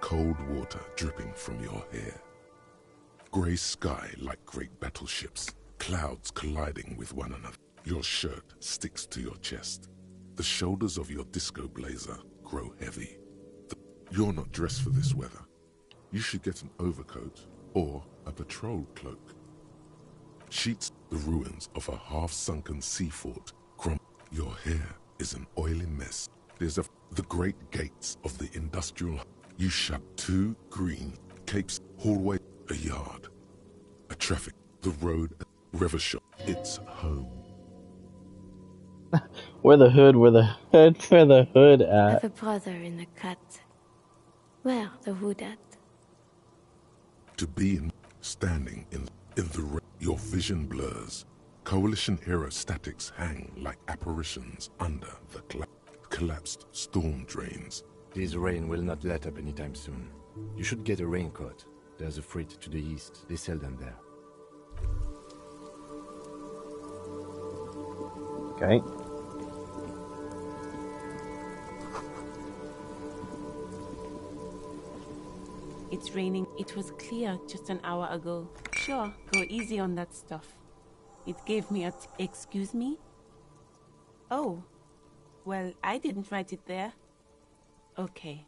cold water dripping from your hair. Grey sky like great battleships, clouds colliding with one another. Your shirt sticks to your chest. The shoulders of your disco blazer grow heavy. You're not dressed for this weather. You should get an overcoat or a patrol cloak. Sheets the ruins of a half-sunken sea fort. Your hair is an oily mess. There's the great gates of the industrial. You shut 2 green capes, hallway, a yard, a traffic, the road, river shop. It's home.
Where the hood at?
I have a brother in the cut. Where the hood at?
To be standing in the your vision blurs. Coalition era statics hang like apparitions under the collapsed storm drains.
This rain will not let up anytime soon. You should get a raincoat. There's a freight to the east. They sell them there.
Okay.
It's raining. It was clear just an hour ago. Sure, go easy on that stuff. It gave me a... Excuse me? Oh. Well, I didn't write it there. Okay.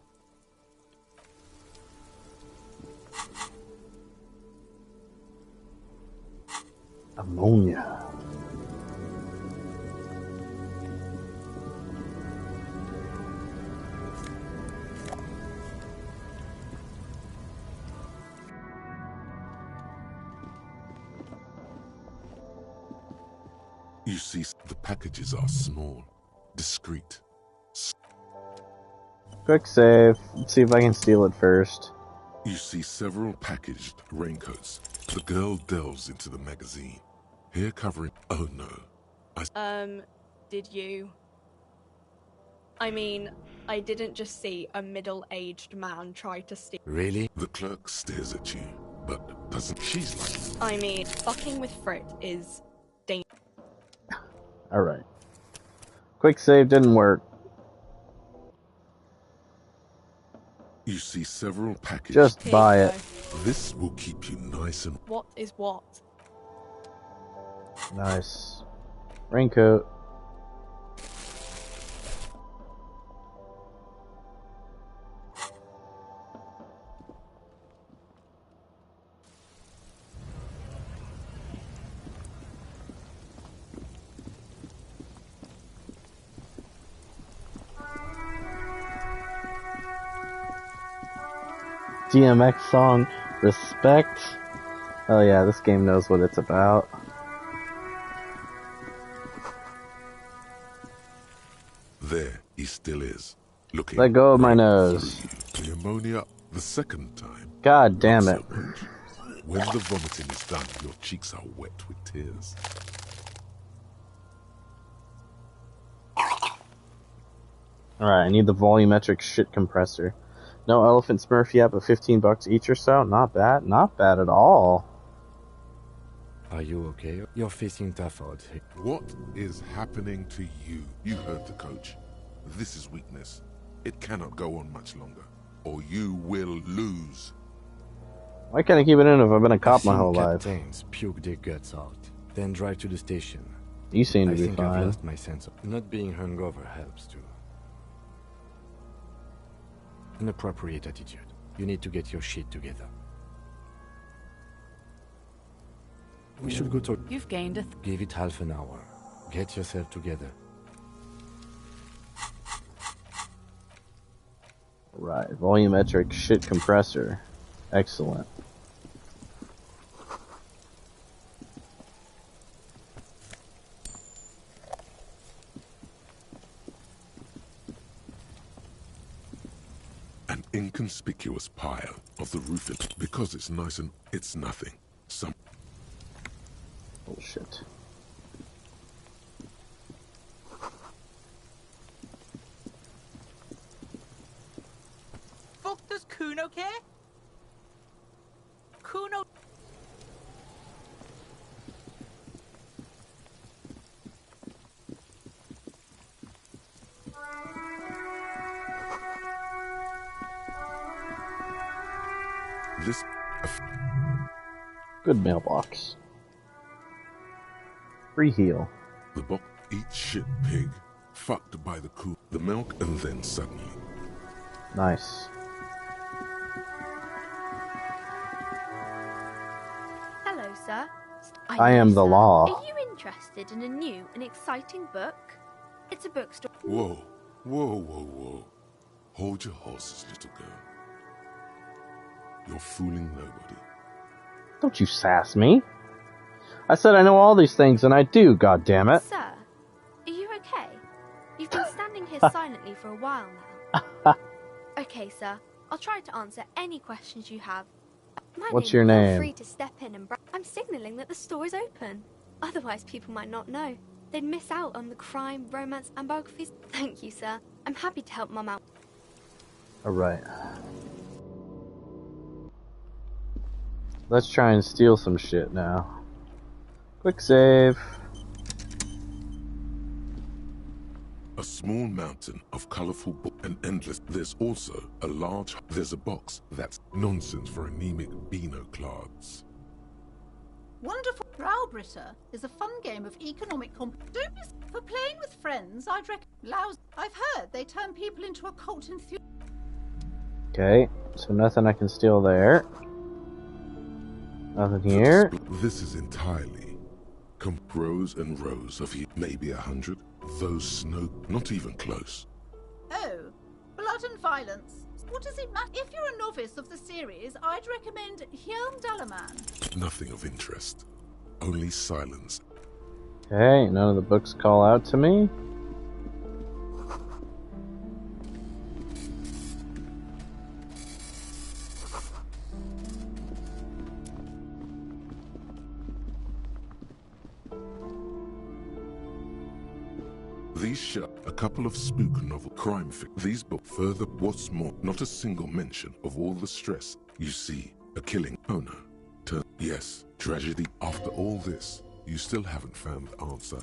Ammonia.
You see, the packages are small, discreet.
Quick save. Let's see if I can steal it first.
You see several packaged raincoats. The girl delves into the magazine. Hair covering. Oh no.
Did you? I mean, I didn't just see a middle-aged man try to steal.
Really?
The clerk stares at you, but doesn't. She's like.
I mean, fucking with Frit is dangerous.
Alright. Quick save didn't work.
You see several packages.
Just buy it.
This will keep you nice and.
What is what?
Nice. Raincoat. DMX song, Respect. Oh yeah, this game knows what it's about.
There he still is. Looking.
Let go of my nose.
The ammonia the second time.
God damn it.
So much. When the vomiting is done, your cheeks are wet with tears.
Alright, I need the volumetric shit compressor. No elephant smurf yet, but $15 each or so? Not bad. Not bad at all.
Are you okay? You're facing tough odds.
What is happening to you? You heard the coach. This is weakness. It cannot go on much longer, or you will lose.
Why can't I keep it in if I've been a cop my whole life?
Captains puke their guts out, then drive to the station.
You seem to be
I think I've
fine.
lost my sense of... Not being hungover helps too. An appropriate attitude. You need to get your shit together. We should go to...
You've gained a...
Give it half an hour. Get yourself together.
Right, volumetric shit compressor. Excellent.
An inconspicuous pile of the roof because it's nice and it's nothing. Some
bullshit.
Fuck does Kuno care? Kuno.
This
good mailbox. Free heal.
The box eat shit pig. Fucked by the coup. The milk and then suddenly.
Nice.
Hello, sir.
I am the law.
Are you interested in a new and exciting book? It's a bookstore.
Whoa, whoa, whoa, whoa. Hold your horses, little girl. You're fooling nobody.
Don't you sass me. I said I know all these things, and I do, goddammit.
Sir, are you okay? You've been standing here silently for a while now. Okay, sir. I'll try to answer any questions you have.
What's your name?
Feel free to step in and... I'm signaling that the store is open. Otherwise, people might not know. They'd miss out on the crime, romance, and biographies. Thank you, sir. I'm happy to help Mum out.
Alright. Let's try and steal some shit now. Quick save.
A small mountain of colorful books and endless. There's also a large. There's a box that's nonsense for anemic Beano-clads.
Wonderful. Browbritter is a fun game of economic For playing with friends, I'd recommend I've heard they turn people into occult enthusiasts.
Okay, so nothing I can steal there. Nothing here.
This is entirely rows and rows of maybe 100. Those snow, not even close.
Oh, blood and violence. What does it matter? If you're a novice of the series, I'd recommend Hjelm Dalaman.
Nothing of interest. Only silence.
Okay, none of the books call out to me.
These a couple of spook novel crime these books further what's more, not a single mention of all the stress. You see, a killing owner. Yes, tragedy. After all this, you still haven't found the answer.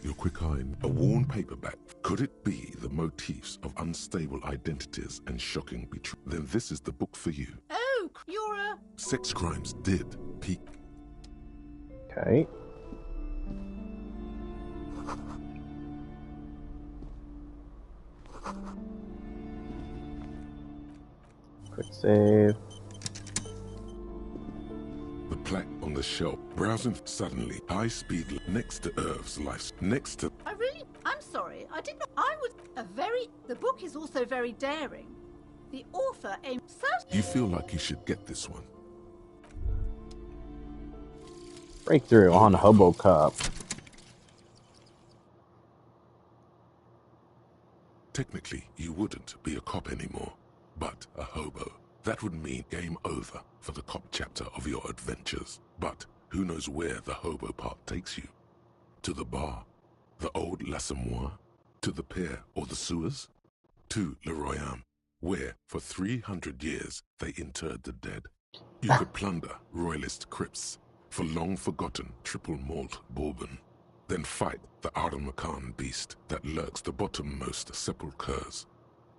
Your quick eye, a worn paperback. Could it be the motifs of unstable identities and shocking betrayal? Then this is the book for you.
Oh, you're a...
Sex crimes did peak.
Okay. Quick save.
The plaque on the shelf, browsing suddenly, high speed next to Irv's life, next to...
I'm sorry, I did not... The book is also very daring. The author aims
You feel like you should get this one.
Breakthrough on Hobo Cop.
Technically, you wouldn't be a cop anymore, but a hobo. That would mean game over for the cop chapter of your adventures. But who knows where the hobo part takes you? To the bar? The old L'Assommoir? To the pier or the sewers? To Le Royaume, where for 300 years they interred the dead. You could plunder royalist crypts for long-forgotten triple malt bourbon. Then fight the Aramakan beast that lurks the bottommost sepulchres.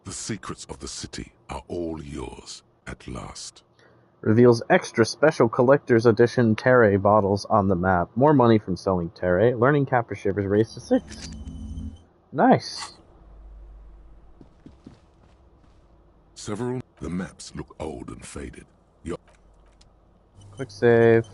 The secrets of the city are all yours at last.
Reveals extra special collector's edition Terre bottles on the map. More money from selling Terre. Learning capper shivers raised to 6. Nice.
The maps look old and faded.
Quick save.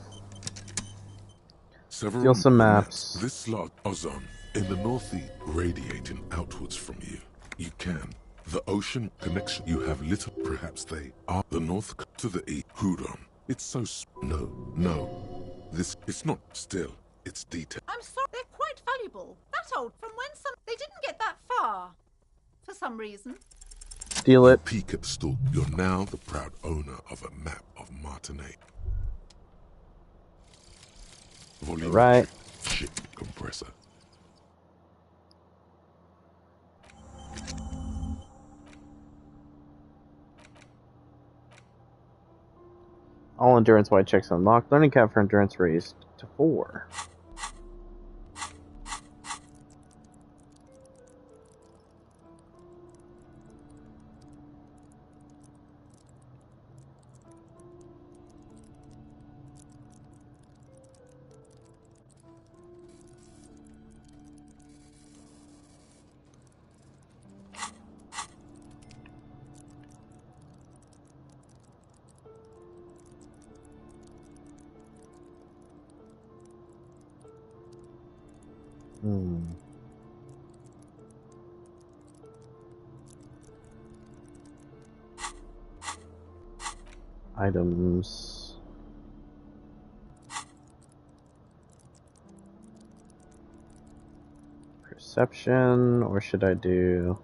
Several
Steal some maps.
This large ozone in the northeast radiating outwards from you. You can. The ocean connection you have little. Perhaps they are the north to the east. Hudon. It's so no. This it's not still. It's detailed.
I'm sorry, they're quite valuable. That old from when they didn't get that far. For some reason.
Steal it.
Peek at the store. You're now the proud owner of a map of Martinique. Volume
right.
Ship compressor.
All endurance wide checks unlocked. Learning cap for endurance raised to 4. Items. Perception, or should I do...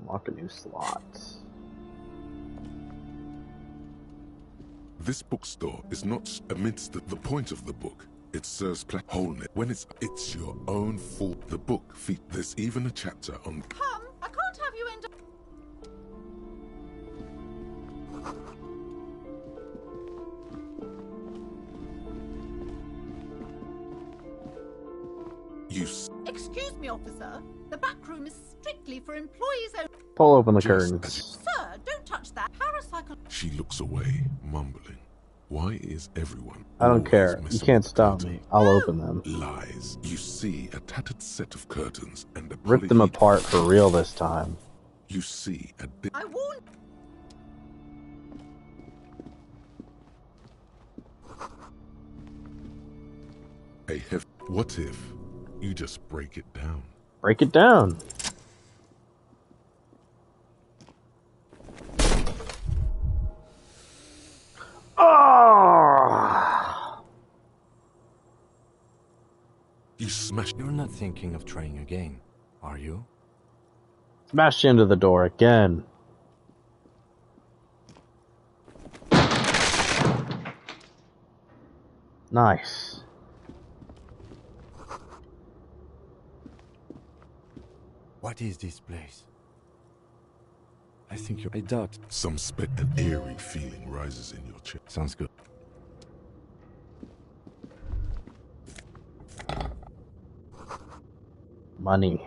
Unlock a new slot.
This bookstore is not amidst the point of the book. It serves wholeness. When it's your own fault. The book there's even a chapter on.
Come, I can't have you end up. Excuse me, officer. The back room is strictly for employees only.
Pull open the curtains.
Sir, don't touch that. Paracycle.
She looks away, mumbling. Why is everyone?
I don't care. You can't stop me. I'll open them.
Lies. You see a tattered set of curtains and a
Rip them apart for real this time.
You see a.
I warn.
What if you just break it down?
Break it down. Oh!
You smashed.
You're not thinking of trying again, are you?
Smash into the door again. Nice.
What is this place? I think you're... I doubt.
Some an eerie feeling rises in your chest.
Sounds good.
Money.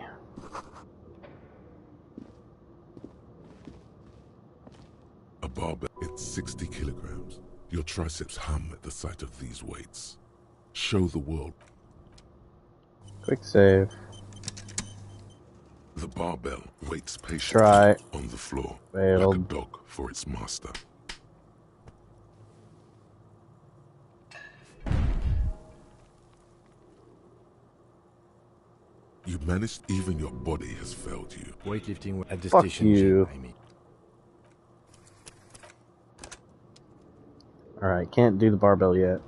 A barber. It's 60 kilograms. Your triceps hum at the sight of these weights. Show the world.
Quick save.
The barbell waits patiently
Try.
on the floor,
Failed.
like a dog for its master. You managed, even your body has failed you.
Weightlifting at the
Fuck
station.
you.
I mean.
Alright, can't do the barbell yet.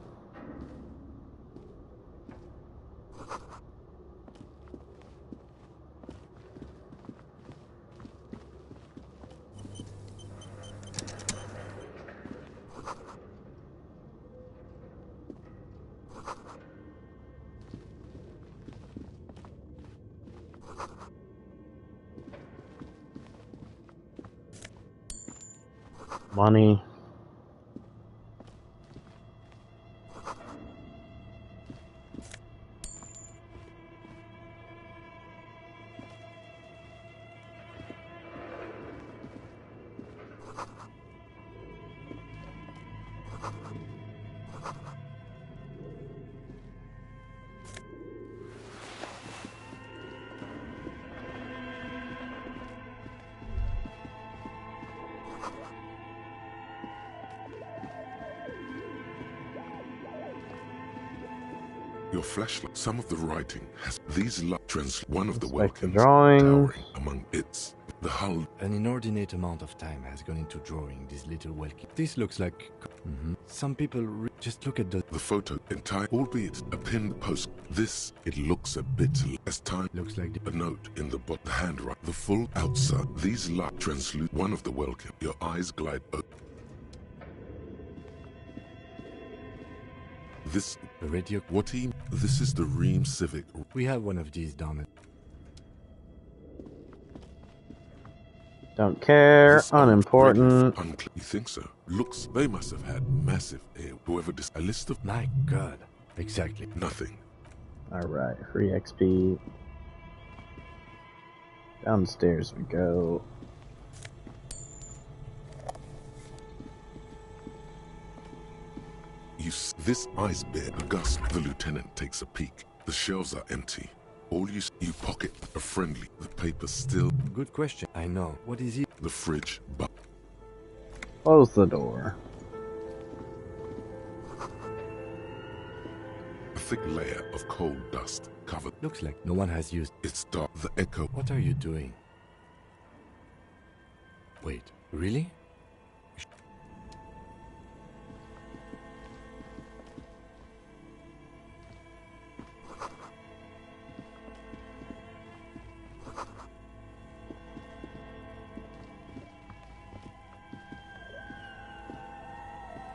Money.
Your flashlight. Some of the writing has these trends. One of the
Like the
welkins
drawing.
towering among its. The hull.
An inordinate amount of time has gone into drawing this little welkin. This looks like... Some people just look at the
photo entire, albeit a pinned post. This, it looks a bit as time.
Looks like
a note in the bottom. The handwriting. The full outside. These light translude. One of the welkin. Your eyes glide open. This
radio.
What he? This is the Ream Civic.
We have one of these, darn it.
Don't care.
This
Unimportant.
You think so? Looks. They must have had massive air. Whoever this. A list of.
My God. Exactly.
Nothing.
Alright, free XP. Downstairs we go.
This ice bear a gust. The lieutenant takes a peek. The shelves are empty. All you pocket a friendly. The paper still.
Good question. I know. What is it?
The fridge, but
Close the door.
a thick layer of coal dust covered.
Looks like no one has used.
It's dark. The echo.
What are you doing? Wait, really?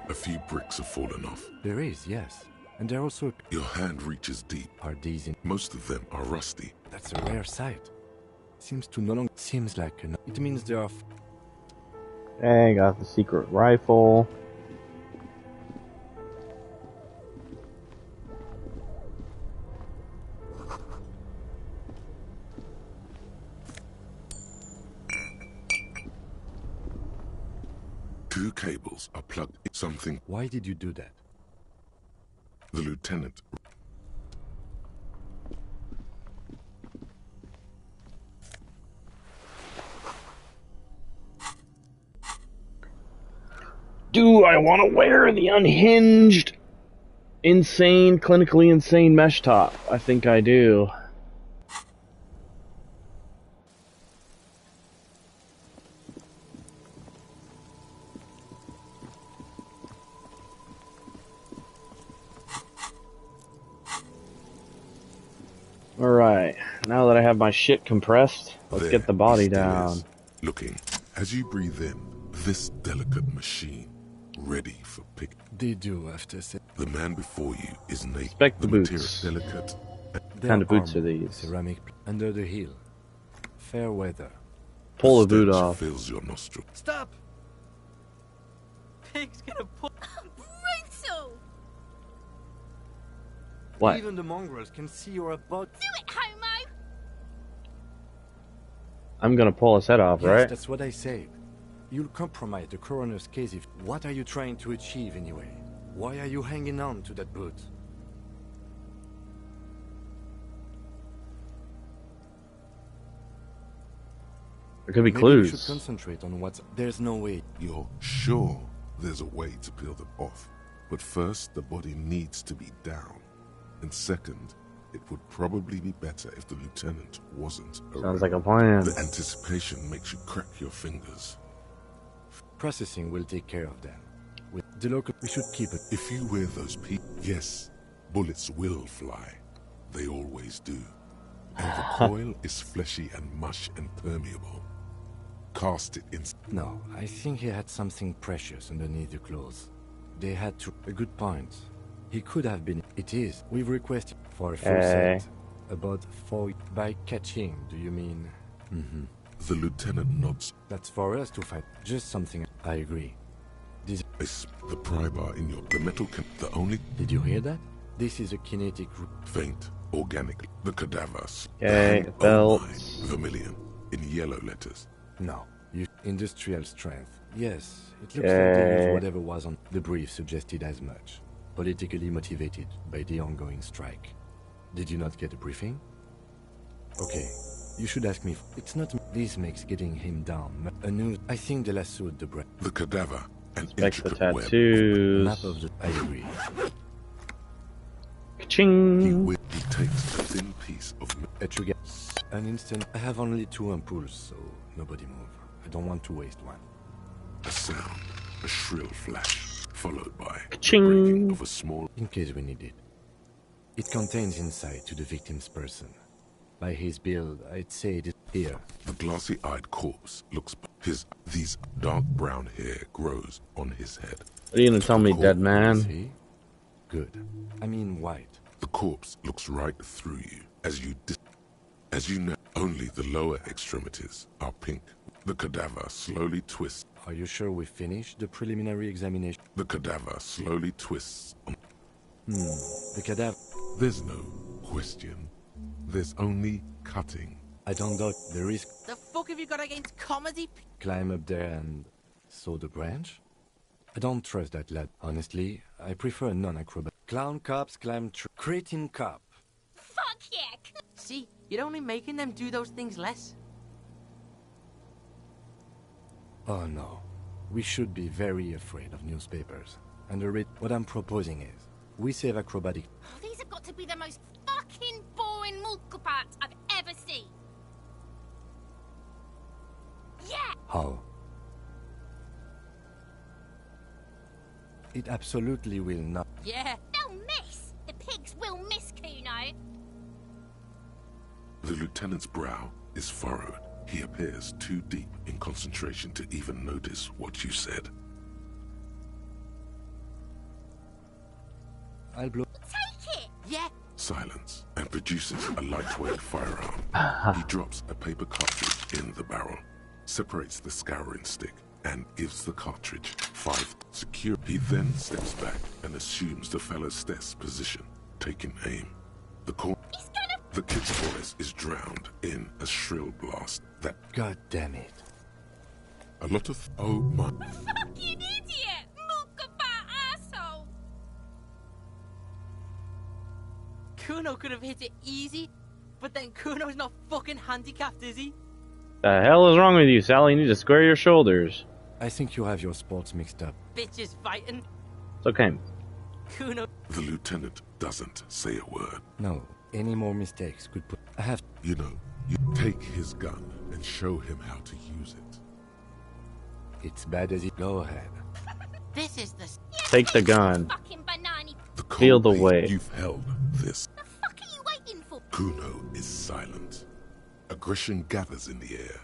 A few bricks have fallen off.
There is, yes. And there also...
Your hand reaches deep.
Are these in...
Most of them are rusty.
That's a rare sight. Seems to no longer... Seems like... It means there are...
Hey, got the secret rifle.
Two cables are plugged in something.
Why did you do that?
The lieutenant.
Do I want to wear the unhinged, insane, clinically insane mesh top? I think I do. Alright, now that I have my shit compressed, let's get the body down.
Looking, as you breathe in, this delicate machine, ready for pick.
They do after...
The man before you is naked.
Inspect the boots.
Material delicate.
What kind of boots are these?
Ceramic under the heel. Fair weather.
Pull the boot off.
Fills your nostril.
Stop! Pig's gonna pull.
Brutal!
What?
Even the mongrels can see you're about...
Do it, homo!
I'm gonna pull his head off,
Yes,
right?
that's what I say. You'll compromise the coroner's case if... What are you trying to achieve anyway? Why are you hanging on to that boot?
There could be
Maybe
clues.
we should concentrate on what's... There's no way.
You're sure there's a way to peel them off, but first the body needs to be down. And second, it would probably be better if the lieutenant wasn't around.
Sounds like a plan.
The anticipation makes you crack your fingers.
Processing will take care of them. With the local, we should keep it.
If you wear those yes, bullets will fly. They always do. And the coil is fleshy and mush and permeable. Cast it in.
No, I think he had something precious underneath the clothes. They had to... A good point. He could have been... It is. We've requested for a full set. About 4... By catching, do you mean? Mm-hmm.
The lieutenant nods.
That's for us to fight. Just something... I agree. This...
It's the pry bar in your... The metal can... The only...
Did you hear that? This is a kinetic...
Faint. Organic. The cadavers.
Okay, belts.
Vermilion. In yellow letters.
No. Industrial strength. Yes, it looks like they used whatever was on... The brief suggested as much. Politically motivated by the ongoing strike. Did you not get a briefing? Okay, you should ask me... It's not... This makes getting him down. A new... I think they lassoed the brain.
The cadaver. An
intricate
web.
tattoos.
Map of the... I agree.
Ka-ching!
He takes a thin piece of...
A trigger. An instant... I have only 2 ampoules, so nobody move. I don't want to waste one.
A sound. A shrill flash. Followed by...
Ka-ching!
The breaking of a small...
In case we need it. It contains insight to the victim's person. By his build, I'd say it is here.
The glassy-eyed corpse looks... These dark brown hair grows on his head.
What are you gonna tell me, dead man?
See? Good. I mean white.
The corpse looks right through you. As you know, only the lower extremities are pink. The cadaver slowly twists.
Are you sure we finished the preliminary examination?
The cadaver slowly twists.
The cadaver...
There's no question. There's only cutting.
I don't doubt the risk.
The fuck have you got against comedy?
Climb up there and... saw the branch? I don't trust that lad. Honestly, I prefer non-acrobat. Clown cops climb cretin cop.
Fuck yeah!
See, you're only making them do those things less.
Oh no. We should be very afraid of newspapers. And what I'm proposing is, we save acrobatic...
Oh, these have got to be the most fucking boring multiple parts I've ever seen. Yeah!
How? It absolutely will not.
Yeah.
They'll miss! The pigs will miss, Kuno.
The lieutenant's brow is furrowed. He appears too deep in concentration to even notice what you said.
I'll blow.
Take it!
Yeah.
Silence, and produces a lightweight firearm. He drops a paper cartridge in the barrel, separates the scouring stick, and gives the cartridge 5 secure. He then steps back and assumes the fellow's desk position, taking aim. The kid's voice is drowned in a shrill blast that...
God damn it.
A lot of... Oh my...
Fucking idiot! Mulkabat asshole!
Kuno could have hit it easy, but then Kuno's not fucking handicapped, is he?
The hell is wrong with you, Sally? You need to square your shoulders.
I think you have your sports mixed up.
Bitches fighting.
It's okay.
Kuno...
The lieutenant doesn't say a word.
No. Any more mistakes could put... I have...
You know, you take his gun and show him how to use it.
It's bad as it... Go ahead.
This is the...
Take the gun.
Fucking banana.
Feel the weight.
You've held this.
The fuck are you waiting for?
Kuno is silent. Aggression gathers in the air.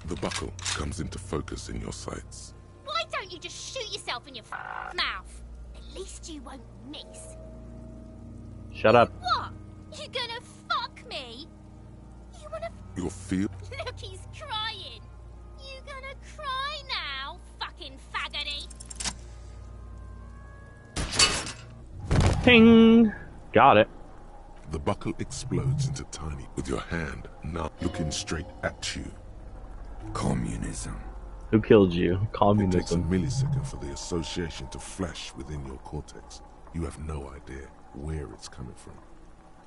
The buckle comes into focus in your sights.
Why don't you just shoot yourself in your mouth? At least you won't miss.
Shut up.
What? You gonna fuck me? You wanna...
You'll feel...
Look, he's crying. You gonna cry now, fucking faggoty?
Ping! Got it.
The buckle explodes into tiny... With your hand now looking straight at you.
Communism.
Who killed you?
It takes a
Communism.
millisecond for the association to flash within your cortex. You have no idea where it's coming from.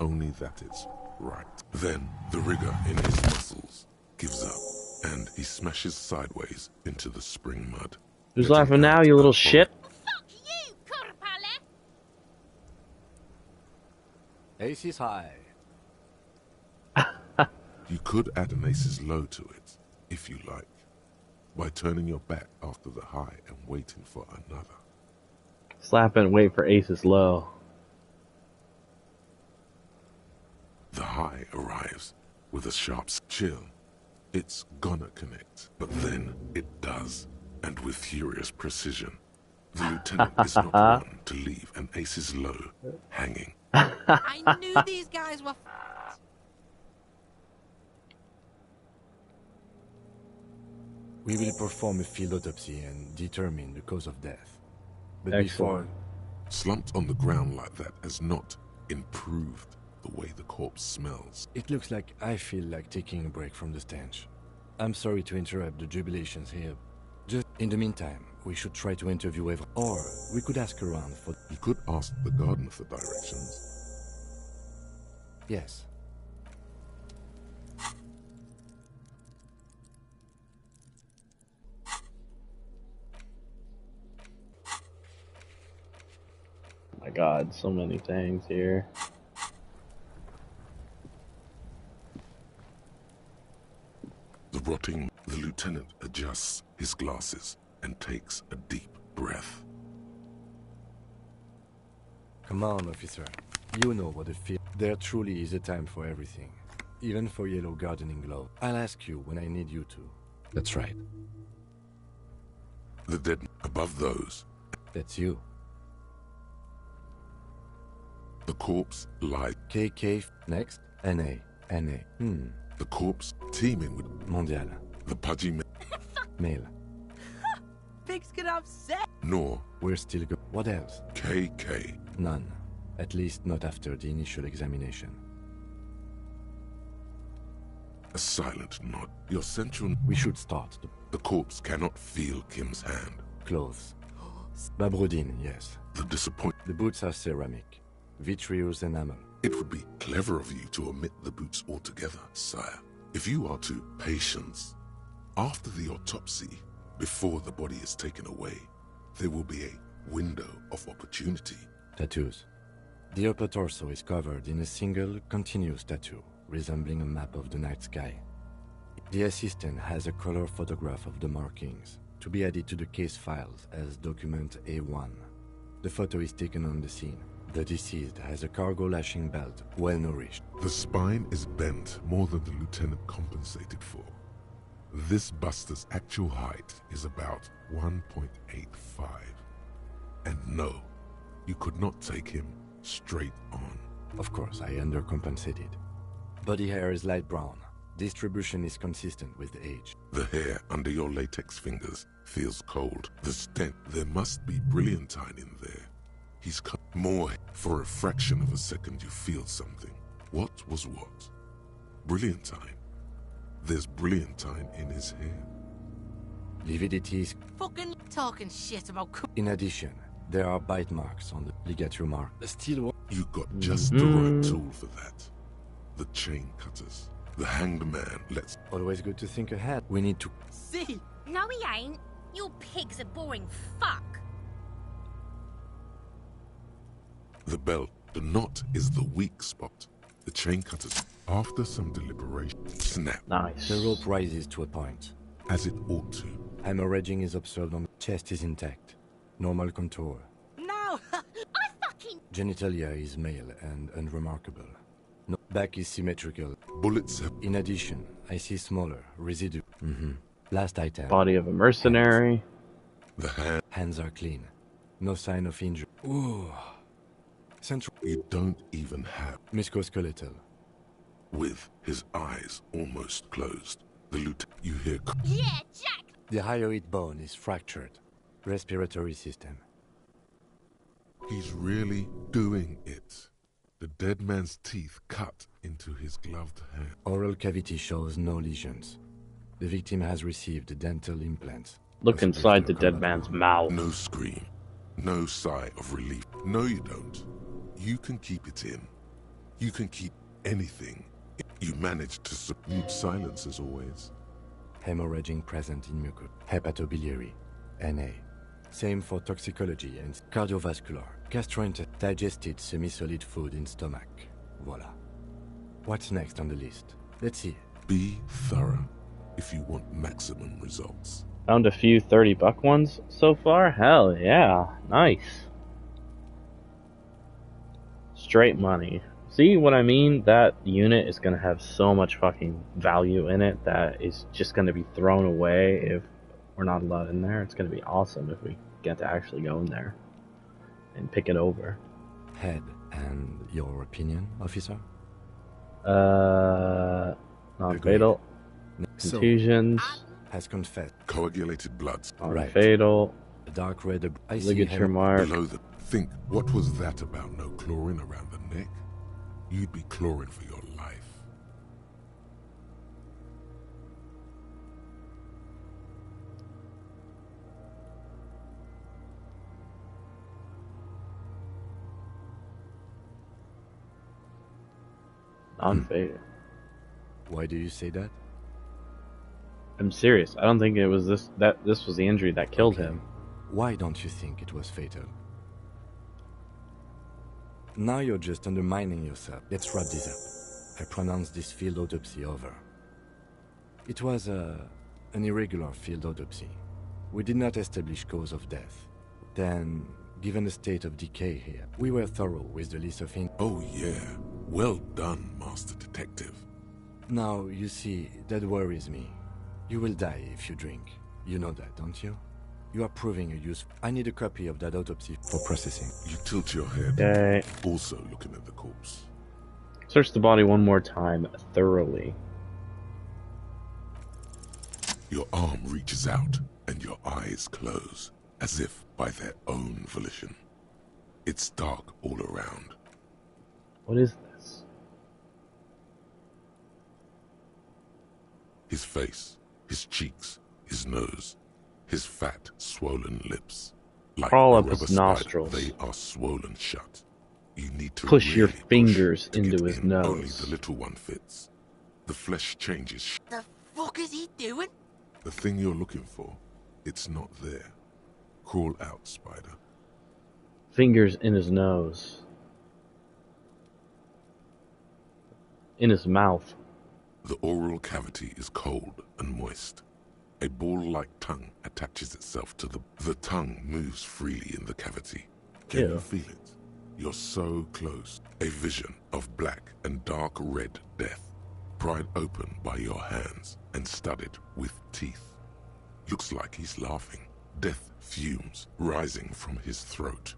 Only that it's right. Then the rigor in his muscles gives up, and he smashes sideways into the spring mud.
Who's laughing now, you little shit?
Ace is high.
You could add an ace's low to it, if you like, by turning your back after the high and waiting for another.
Slap and wait for aces low.
The high arrives with a sharp chill. It's gonna connect, but then it does, and with furious precision. The lieutenant is not one to leave an ace's low hanging.
I knew these guys were
We will perform a field autopsy and determine the cause of death. But
Excellent.
Slumped on the ground like that has not improved the way the corpse smells.
It looks like I feel like taking a break from the stench. I'm sorry to interrupt the jubilations here. Just in the meantime, we should try to interview everyone. Or we could ask around for...
You could ask the gardener for directions.
Yes.
My God, so many things here.
The lieutenant adjusts his glasses and takes a deep breath.
Come on, officer. You know what it feels. There truly is a time for everything. Even for yellow gardening glove. I'll ask you when I need you to. That's right.
The dead above those.
That's you.
The corpse lies.
KK. Next. NA. NA.
The corpse teeming with
Mondial.
The pudgy
Male.
pigs get upset.
Nor.
We're still good. What else?
KK.
None. At least not after the initial examination.
A silent nod. Your central...
We should start.
The corpse cannot feel Kim's hand.
Clothes. Babrodine, yes.
The disappointment.
The boots are ceramic. Vitreous enamel.
It would be clever of you to omit the boots altogether, sire. If you are to patience, after the autopsy, before the body is taken away, there will be a window of opportunity.
Tattoos. The upper torso is covered in a single, continuous tattoo, resembling a map of the night sky. The assistant has a color photograph of the markings, to be added to the case files as document A1. The photo is taken on the scene. The deceased has a cargo lashing belt, well nourished.
The spine is bent more than the lieutenant compensated for. This buster's actual height is about 1.85. And no, you could not take him straight on.
Of course, I undercompensated. Body hair is light brown. Distribution is consistent with age.
The hair under your latex fingers feels cold. The stench, there must be brilliantine in there. He's cut more. For a fraction of a second you feel something. What was what? Brilliantine. There's brilliantine in his hair.
Lividity is...
Fucking talking shit about...
In addition, there are bite marks on the ligature mark. Still...
You got just the right tool for that. The chain cutters. The hanged man lets...
Always good to think ahead. We need to...
See?
No, he ain't. Your pig's a boring fuck.
The belt. The knot is the weak spot. The chain cutters, after some deliberation, snap.
Nice.
The rope rises to a point.
As it ought to.
Hemorrhaging is observed on the chest is intact. Normal contour.
No!
I fucking...
Genitalia is male and unremarkable. No, back is symmetrical.
Bullets have...
In addition, I see smaller, residue. Last item.
Body of a mercenary.
The hand...
Hands are clean. No sign of injury. Ooh. Central...
You don't even have...
Musculoskeletal.
With his eyes almost closed, the lieutenant... You hear...
Yeah, Jack!
The hyoid bone is fractured. Respiratory system.
He's really doing it. The dead man's teeth cut into his gloved hand.
Oral cavity shows no lesions. The victim has received dental implants.
Look inside the dead man's mouth.
No scream. No sigh of relief. No, you don't. You can keep it in. You can keep anything. You manage to silence as always.
Hemorrhaging present in mucus. Hepatobiliary. NA. Same for toxicology and cardiovascular. Gastrointestinal. Digested semi-solid food in stomach. Voila. What's next on the list? Let's see.
Be thorough if you want maximum results.
Found a few $30 ones so far? Hell yeah. Nice. Straight money. See what I mean? That unit is going to have so much fucking value in it that is just going to be thrown away if we're not allowed in there. It's going to be awesome if we get to actually go in there and pick it over.
Head, and your opinion, officer?
Non-fatal. Contusions.
Has confessed.
Coagulated bloods.
Non-fatal.
A dark red
ligature mark.
Below the think, what was that about? No chlorine around the neck? You'd be chlorine for your life.
Non-fatal.
Why do you say that?
I'm serious. I don't think it was this was the injury that killed him.
Why don't you think it was fatal? Now you're just undermining yourself. Let's wrap this up. I pronounce this field autopsy over. It was an irregular field autopsy. We did not establish cause of death. Then, given the state of decay here, we were thorough with the list of
Oh yeah. Well done, Master Detective.
Now, you see, that worries me. You will die if you drink. You know that, don't you? You are proving a use. I need a copy of that autopsy for processing.
You tilt your head.
Okay.
Also looking at the corpse.
Search the body one more time, thoroughly.
Your arm reaches out, and your eyes close, as if by their own volition. It's dark all around.
What is this?
His face, his cheeks, his nose, his fat, swollen lips. Like
Crawl
a
up
rubber
his
spider,
nostrils.
they are swollen shut. You need to
Push your
really
fingers
to
into
get
his
in.
nose.
Only the little one fits. The flesh changes.
The fuck is he doing?
The thing you're looking for, it's not there. Crawl out, spider.
Fingers in his nose. In his mouth.
The oral cavity is cold and moist. A ball-like tongue attaches itself to the tongue moves freely in the cavity. Can
Ew.
you feel it? You're so close. A vision of black and dark red death, pried open by your hands and studded with teeth. Looks like he's laughing. Death fumes rising from his throat.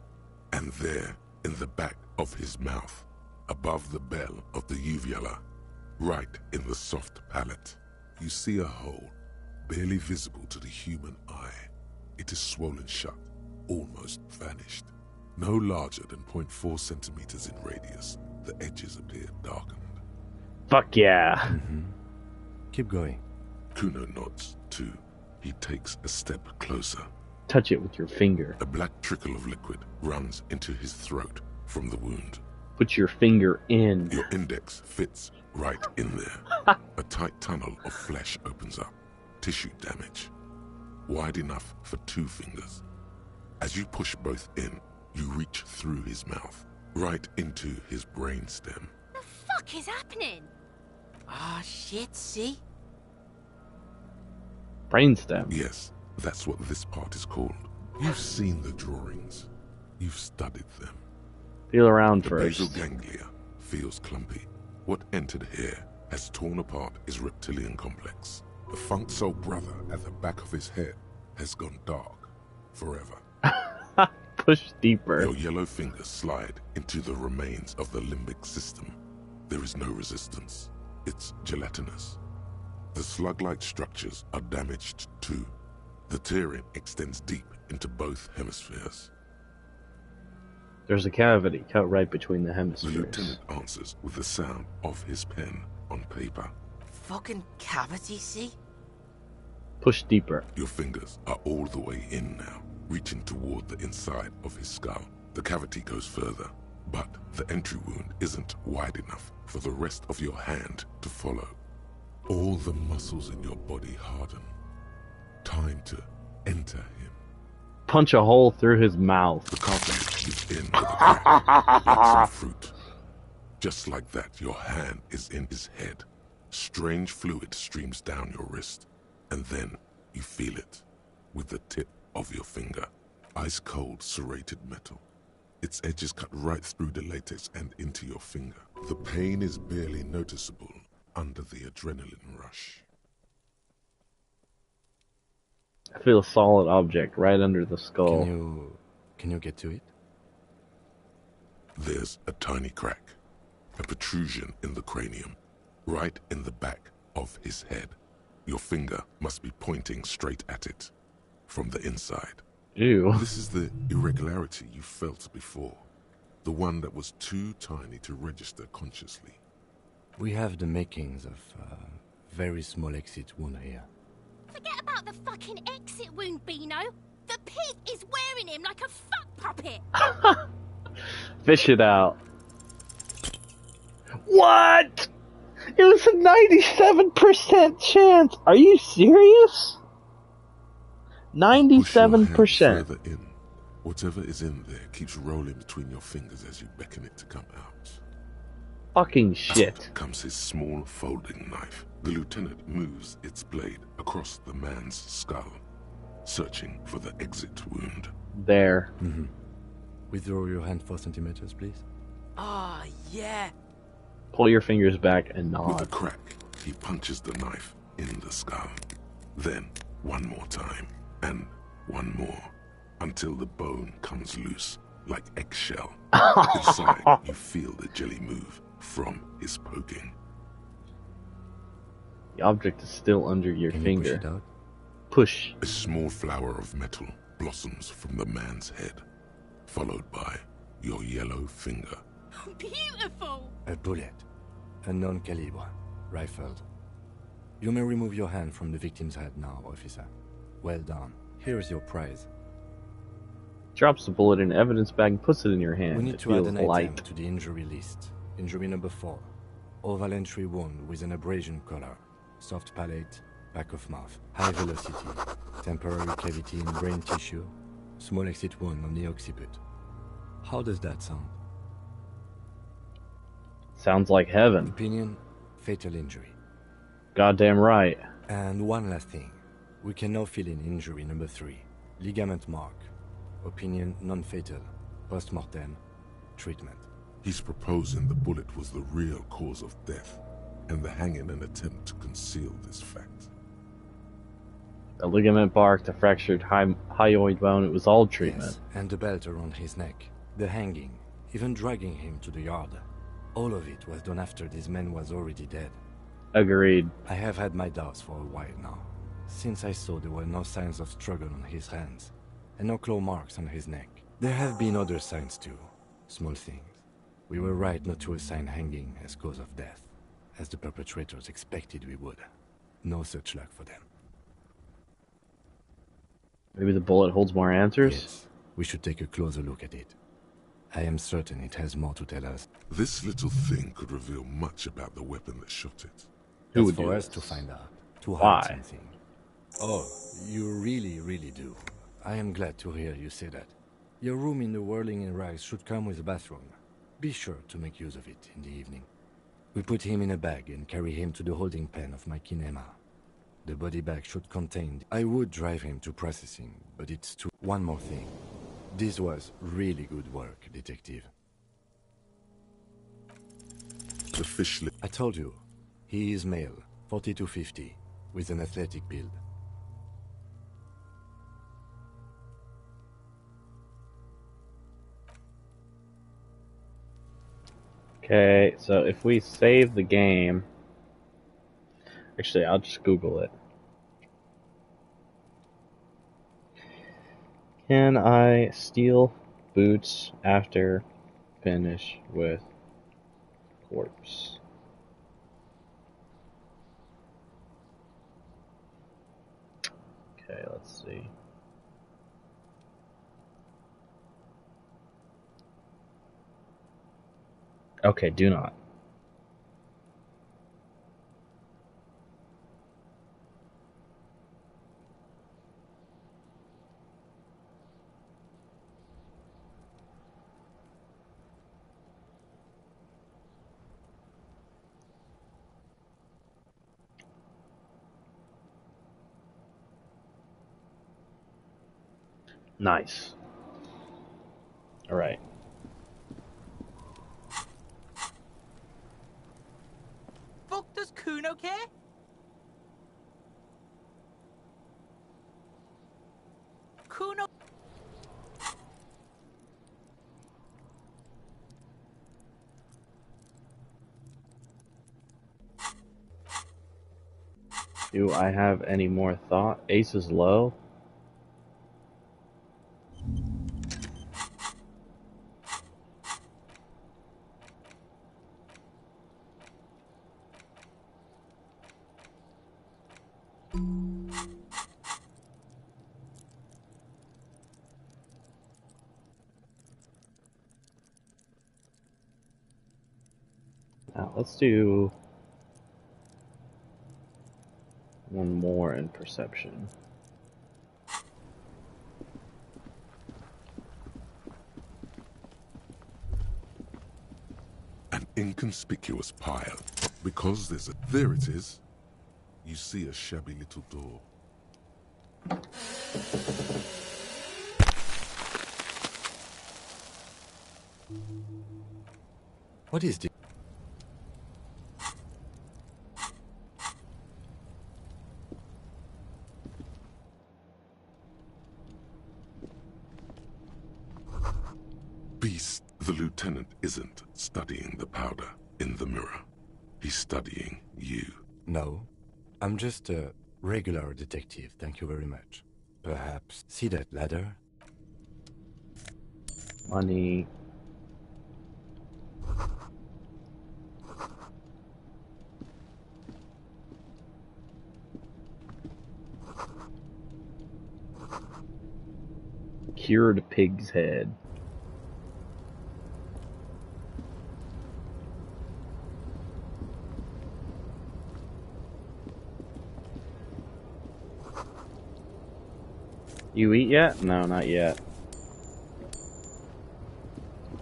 And there, in the back of his mouth, above the bell of the uvula, right in the soft palate, you see a hole, barely visible to the human eye. It is swollen shut, almost vanished. No larger than 0.4 centimeters in radius, the edges appear darkened.
Fuck yeah.
Mm-hmm. Keep going.
Kuno nods, too. He takes a step closer.
Touch it with your finger.
A black trickle of liquid runs into his throat from the wound.
Put your finger in.
Your index fits right in there. A tight tunnel of flesh opens up. Tissue damage. Wide enough for 2 fingers. As you push both in, you reach through his mouth, right into his brainstem.
The fuck is happening?
Ah, shit, see?
Brainstem.
Yes, that's what this part is called. You've seen the drawings. You've studied them.
Feel around
The
first.
basal ganglia feels clumpy. What entered here has torn apart his reptilian complex. The funk soul brother at the back of his head has gone dark forever.
Push deeper.
Your yellow fingers slide into the remains of the limbic system. There is no resistance. It's gelatinous. The slug-like structures are damaged too. The tearing extends deep into both hemispheres.
There's a cavity cut right between the
The
hemispheres.
lieutenant answers with the sound of his pen on paper.
Fucking cavity, see?
Push deeper.
Your fingers are all the way in now, reaching toward the inside of his skull. The cavity goes further, but the entry wound isn't wide enough for the rest of your hand to follow. All the muscles in your body harden. Time to enter him.
Punch a hole through his mouth.
The cartilage is in with a crack, like some fruit. Just like that, your hand is in his head. Strange fluid streams down your wrist, and then you feel it with the tip of your finger. Ice-cold serrated metal. Its edges cut right through the latex and into your finger. The pain is barely noticeable under the adrenaline rush.
I feel a solid object right under the skull.
Can you get to it?
There's a tiny crack, a protrusion in the cranium, right in the back of his head. Your finger must be pointing straight at it, from the inside.
Ew.
This is the irregularity you felt before, the one that was too tiny to register consciously.
We have the makings of a very small exit wound here.
Forget about the fucking exit wound, Beano. The pig is wearing him like a fuck puppet.
Fish it out. What? It was a 97% chance. Are you serious? 97%.
Further in. Whatever is in there keeps rolling between your fingers as you beckon it to come out.
Fucking shit.
Out comes his small folding knife. The lieutenant moves its blade across the man's skull, searching for the exit wound.
There.
Mm-hmm. Withdraw your hand 4 centimeters, please.
Ah, yeah.
Pull your fingers back and nod.
With a crack, he punches the knife in the skull. Then, one more time, and one more, until the bone comes loose, like eggshell. Inside, you feel the jelly move from his poking.
The object is still under your finger.
You push it out?
Push.
A small flower of metal blossoms from the man's head, followed by your yellow finger.
Beautiful!
A bullet. A non-calibre. Rifled. You may remove your hand from the victim's head now, officer. Well done. Here is your prize.
Drops the bullet in an evidence bag and puts it in your hand.
We need
it
to add
feels
an
light.
item to the injury list. Injury number 4. Oval entry wound with an abrasion color. Soft palate, back of mouth. High velocity. Temporary cavity in brain tissue. Small exit wound on the occiput. How does that sound?
Sounds like heaven.
Opinion, fatal injury.
Goddamn right.
And one last thing. We can now fill in injury number 3. Ligament mark. Opinion non-fatal. Post-mortem. Treatment.
He's proposing the bullet was the real cause of death, and the hanging an attempt to conceal this fact.
A ligament bark, the fractured hyoid bone, it was all treatment.
Yes, and the belt around his neck. The hanging. Even dragging him to the yard. All of it was done after this man was already dead.
Agreed.
I have had my doubts for a while now, since I saw there were no signs of struggle on his hands, and no claw marks on his neck. There have been other signs too, small things. We were right not to assign hanging as cause of death, as the perpetrators expected we would. No such luck for them.
Maybe the bullet holds more answers?
Yes, we should take a closer look at it. I am certain it has more to tell us.
This little thing could reveal much about the weapon that shot it.
Who
That's
would
for
do
us
this?
to find out. To hide
Why?
something. Oh, you really, really do. I am glad to hear you say that. Your room in the Whirling in Rise should come with a bathroom. Be sure to make use of it in the evening. We put him in a bag and carry him to the holding pen of my kinema. The body bag should contain... I would drive him to processing, but it's too... One more thing. This was really good work, detective.
The fish lip.
I told you. He is male, 40 to 50, with an athletic build.
Okay, so if we save the game... Actually, I'll just Google it. Can I steal boots after finish with corpse? Okay, let's see. Okay, do not. Nice. Alright.
Fuck does Kuno care? Kuno.
Do I have any more thought? Ace is low. Now let's do one more in perception.
An inconspicuous pile. Because there it is. You see a shabby little door.
What is this?
Beast, the lieutenant isn't studying the powder in the mirror. He's studying you.
No, I'm just a regular detective, thank you very much. Perhaps see that ladder?
Money. Cured pig's head. You eat yet? No, not yet.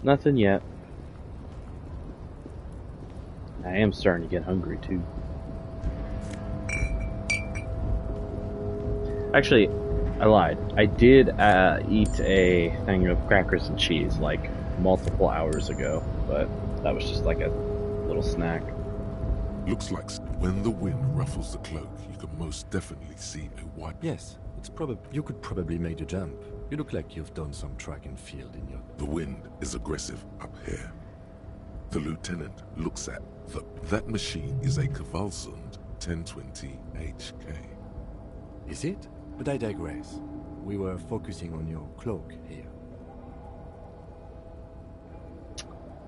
Nothing yet. I am starting to get hungry too. Actually, I lied. I did eat a thing of crackers and cheese like multiple hours ago, but that was just like a little snack.
Looks like when the wind ruffles the cloak, you can most definitely see a white...
Yes, it's probably you could probably make the jump. You look like you've done some track and field in your...
The wind is aggressive up here. The lieutenant looks at that machine is a Cavalsund 1020 HK.
Is it? But I digress. We were focusing on your cloak here.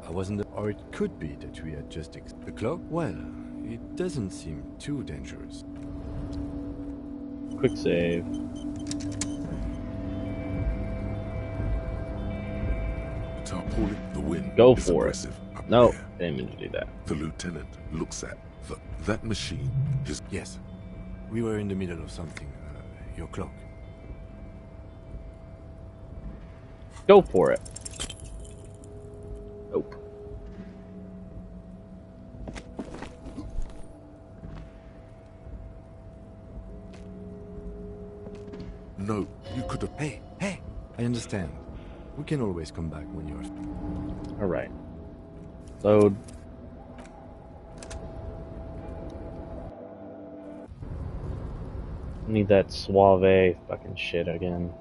I wasn't... Or it could be that we had just... The cloak? Well, it doesn't seem too dangerous.
Quick save.
The wind
Go
is
for it.
aggressive up
No,
here.
didn't mean to do that.
The lieutenant looks at that machine.
Yes. We were in the middle of something. Your cloak.
Go for it. Nope.
No, you could have...
Hey, hey! I understand. We can always come back when you're...
Alright. Load. Need that suave fucking shit again.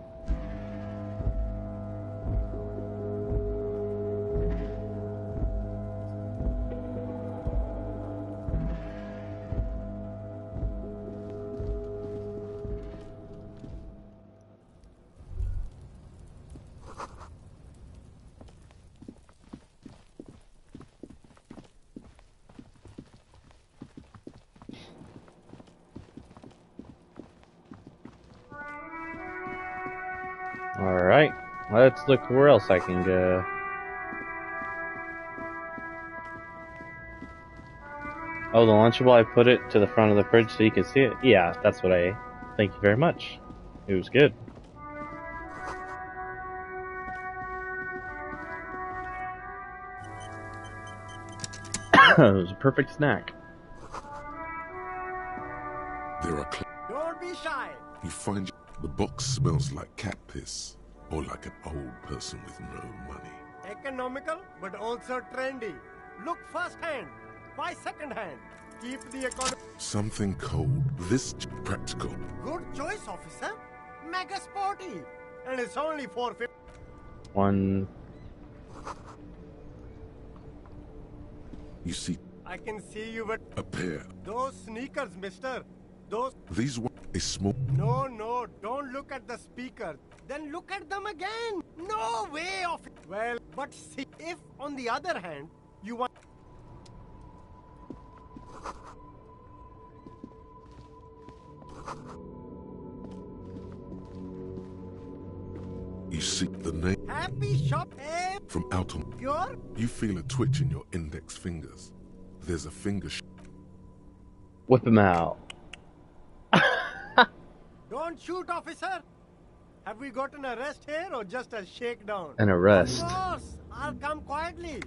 Let's look where else I can go. Oh, the Lunchable, I put it to the front of the fridge so you can see it? Yeah, that's what I ate. Thank you very much. It was good. It was a perfect snack.
There are
Don't be shy.
You find the box smells like cat piss, or like an old person with no money.
Economical, but also trendy. Look first hand, buy second hand. Keep the economy.
Something cold, this practical.
Good choice, officer. Mega sporty. And it's only $4.50.
One.
You see,
I can see you with
a pair.
those sneakers, mister. Those.
These one is small.
No, don't look at the speaker. Then look at them again. No way, officer. Well, but see, if on the other hand, you want.
You see the name
Happy shop.
from out on.
Your.
You feel a twitch in your index fingers. There's a finger.
Whip him out.
Don't shoot, officer. Have we got an arrest here or just a shakedown?
An arrest.
Of course, I'll come quietly.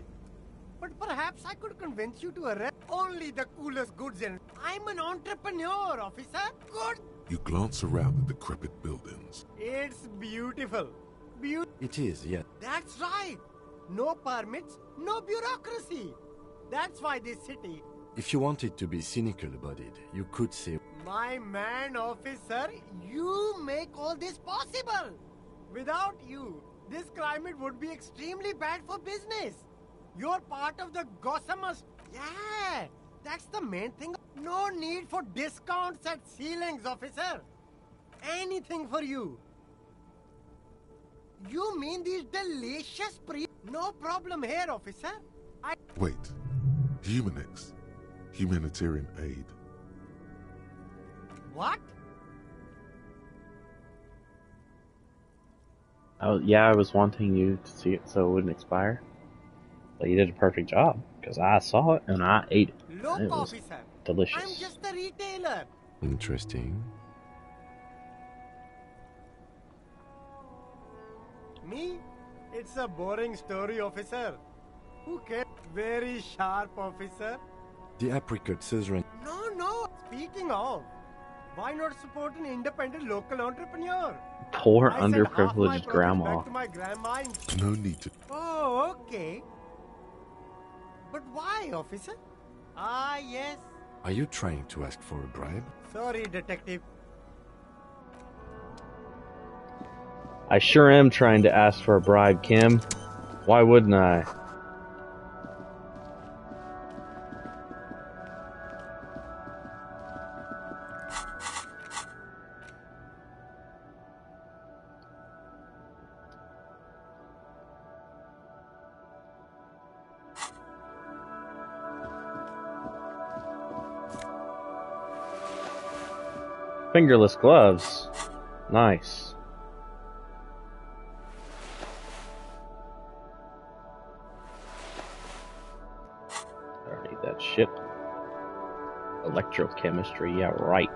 But perhaps I could convince you to arrest only the coolest goods in. I'm an entrepreneur, officer. Good.
You glance around the decrepit buildings.
It's beautiful.
It is, yeah.
That's right. No permits, no bureaucracy. That's why this city.
If you wanted to be cynical about it, you could say,
My man, officer, you make all this possible. Without you, this climate would be extremely bad for business. You're part of the Gossamus. Yeah, that's the main thing. No need for discounts at ceilings, officer. Anything for you. You mean these delicious No problem here, officer.
Wait, Humanex, humanitarian aid.
What?
Oh, yeah, I was wanting you to see it so it wouldn't expire. But you did a perfect job, because I saw it and I ate it.
Look,
It was
officer.
delicious.
I'm just a retailer.
Interesting.
Me? It's a boring story, officer. Who cares? Very sharp, officer.
The apricot Suzerain.
No. Speaking of, why not support an independent local entrepreneur?
Poor
I send half my
underprivileged
profits
grandma.
back to my grandma in-
No need to.
Oh, okay. But why, officer? Ah, yes.
Are you trying to ask for a bribe?
Sorry, detective.
I sure am trying to ask for a bribe, Kim. Why wouldn't I? Fingerless gloves. Nice. I don't need that shit. Electrochemistry, yeah, right.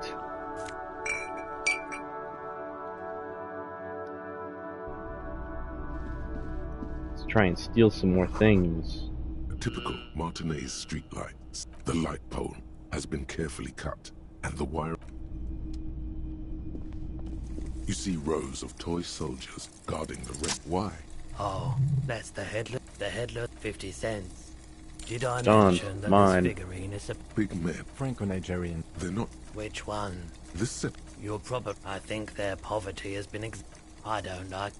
Let's try and steal some more things.
Typical Martinez street lights. The light pole has been carefully cut, and the wire. You see rows of toy soldiers guarding the red. Why?
Oh, that's the headlet. The headlet, 50 cents. Did I
Don't
mention that
mind.
this figurine is a
big man?
Franco-Nigerian.
They're not.
Which one?
This set.
You're probably. I think their poverty has been. I don't like.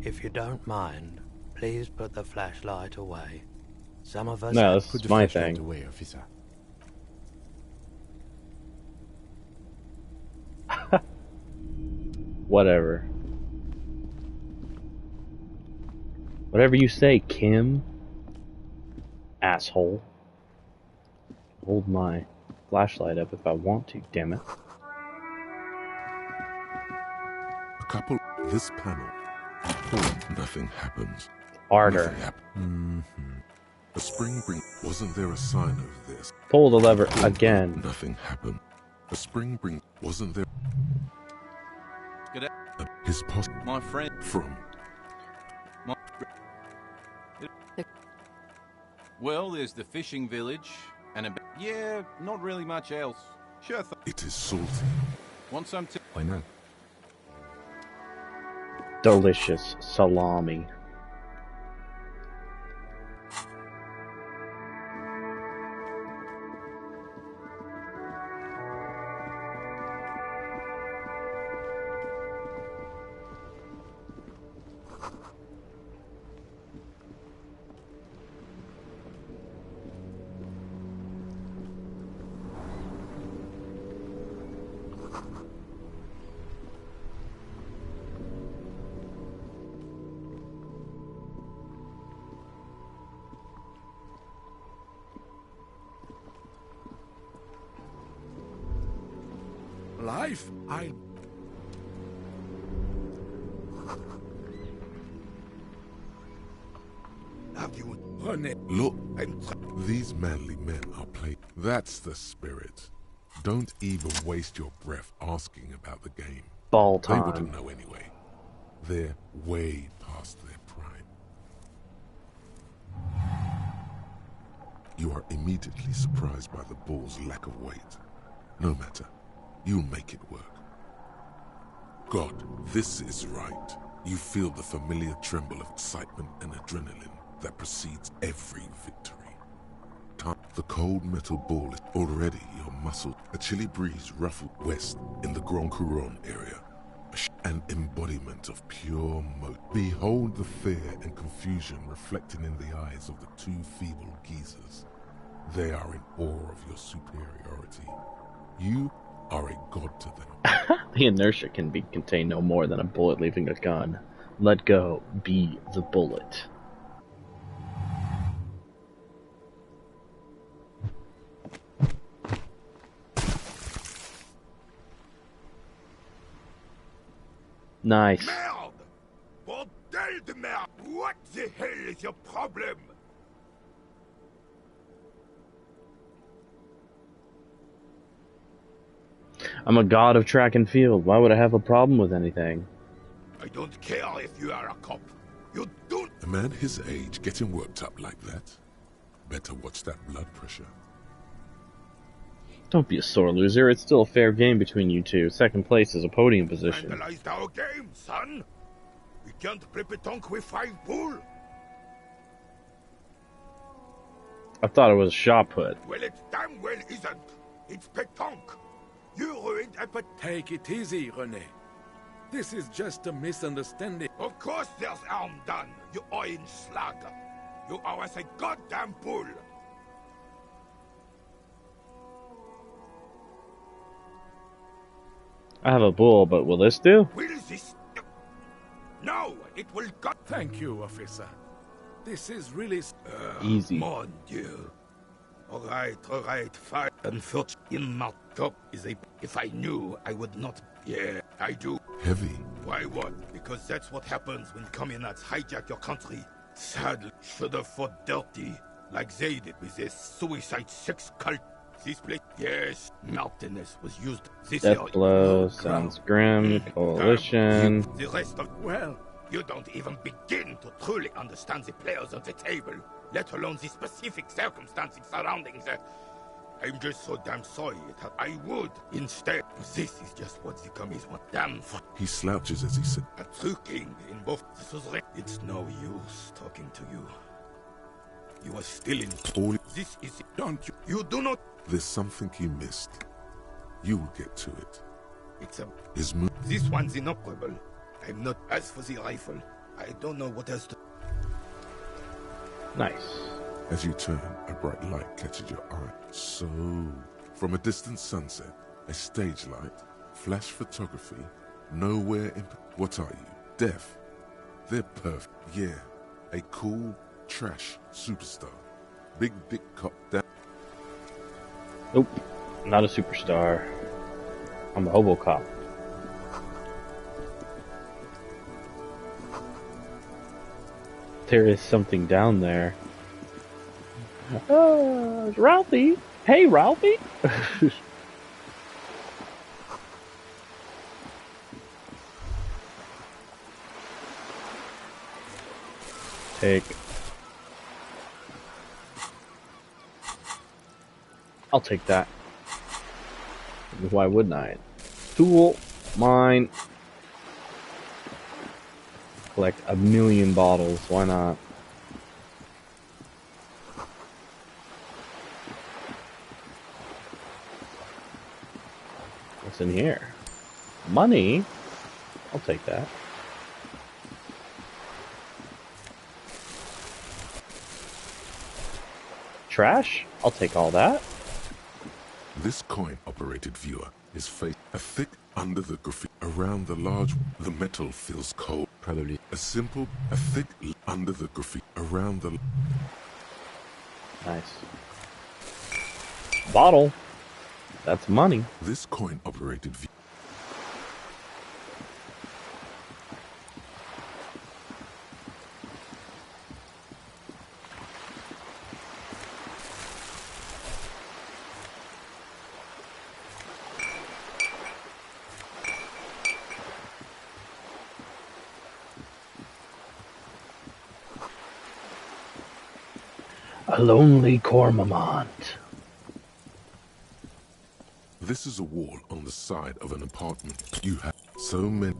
If you don't mind, please put the flashlight away. Some of us.
No, this
Put
is
the
my
flashlight
thing.
away, officer.
Whatever. Whatever you say, Kim. Asshole. Hold my flashlight up if I want to, damn it.
A couple. This panel. Nothing happens.
Harder.
A spring bring. Wasn't there a sign of this?
Pull the lever again.
Nothing happened. A spring bring. Wasn't there?
Good.
His post.
My friend.
From.
Well, there's the fishing village, and yeah, not really much else. Sure.
It is salty.
Want some?
Why not?
Delicious salami.
Life, have you look? These manly men are playing. That's the spirit. Don't even waste your breath asking about the game.
Ball
They
time.
wouldn't know anyway. They're way past their prime. You are immediately surprised by the bull's lack of weight. No matter. You'll make it work. God, this is right. You feel the familiar tremble of excitement and adrenaline that precedes every victory. The cold metal ball is already your muscle. A chilly breeze ruffled west in the Grand Couronne area. An embodiment of pure motion. Behold the fear and confusion reflected in the eyes of the two feeble geezers. They are in awe of your superiority. You are a god to them.
The inertia can be contained no more than a bullet leaving a gun. Let go. Be the bullet. Nice.
Merde! Bordel de merde! What the hell is your problem?
I'm a god of track and field. Why would I have a problem with anything?
I don't care if you are a cop. You don't.
A man his age getting worked up like that? Better watch that blood pressure.
Don't be a sore loser. It's still a fair game between you two. Second place is a podium position.
Vandalized our game, son. We can't play pétanque with 5 bull.
I thought it was a shot put.
Well, it damn well isn't. It's pétanque. You ruined a
Take it easy, René. This is just a misunderstanding.
Of course there's harm done, you orange slug. You are as a goddamn bull.
I have a bull, but will this do?
Will this... No, it will go...
Thank you, officer. This is really...
Easy.
Mon Dieu. Alright, fine. Unfortunately, my top is a... If I knew, I would not... Yeah, I do.
Heavy.
Why what? Because that's what happens when communards hijack your country. Sadly, should have fought dirty, like they did with their suicide sex cult. This place, yes, Martinez was used. This
Death blow, sounds grim, coalition.
The rest of... Well, you don't even begin to truly understand the players on the table, let alone the specific circumstances surrounding the... I'm just so damn sorry that I would, instead. This is just what the commies want. Damn for...
He slouches as he said.
A true king in both... It's no use talking to you. You are still in... This is... Don't you... You do not...
There's something you missed. You will get to it.
It's a...
His move.
This one's inoperable. I'm not... As for the rifle, I don't know what else to...
Nice.
As you turn, a bright light catches your eye. So, from a distant sunset, a stage light, flash photography, nowhere in... What are you? Deaf? They're perfect. Yeah, a cool, trash superstar. Big dick cop down.
Nope. Not a superstar. I'm a hobo cop. There is something down there. Ralphie! Hey, Ralphie! Take. I'll take that. Why wouldn't I? Tool. Mine. Collect 1,000,000 bottles. Why not? What's in here? Money? I'll take that. Trash? I'll take all that.
This coin-operated viewer is faced a thick under the graffiti around the large. The metal feels cold. Probably a thick under the graffiti around the.
Nice. Bottle. That's money.
This coin-operated viewer.
A lonely cormorant.
This is a wall on the side of an apartment. You have so many.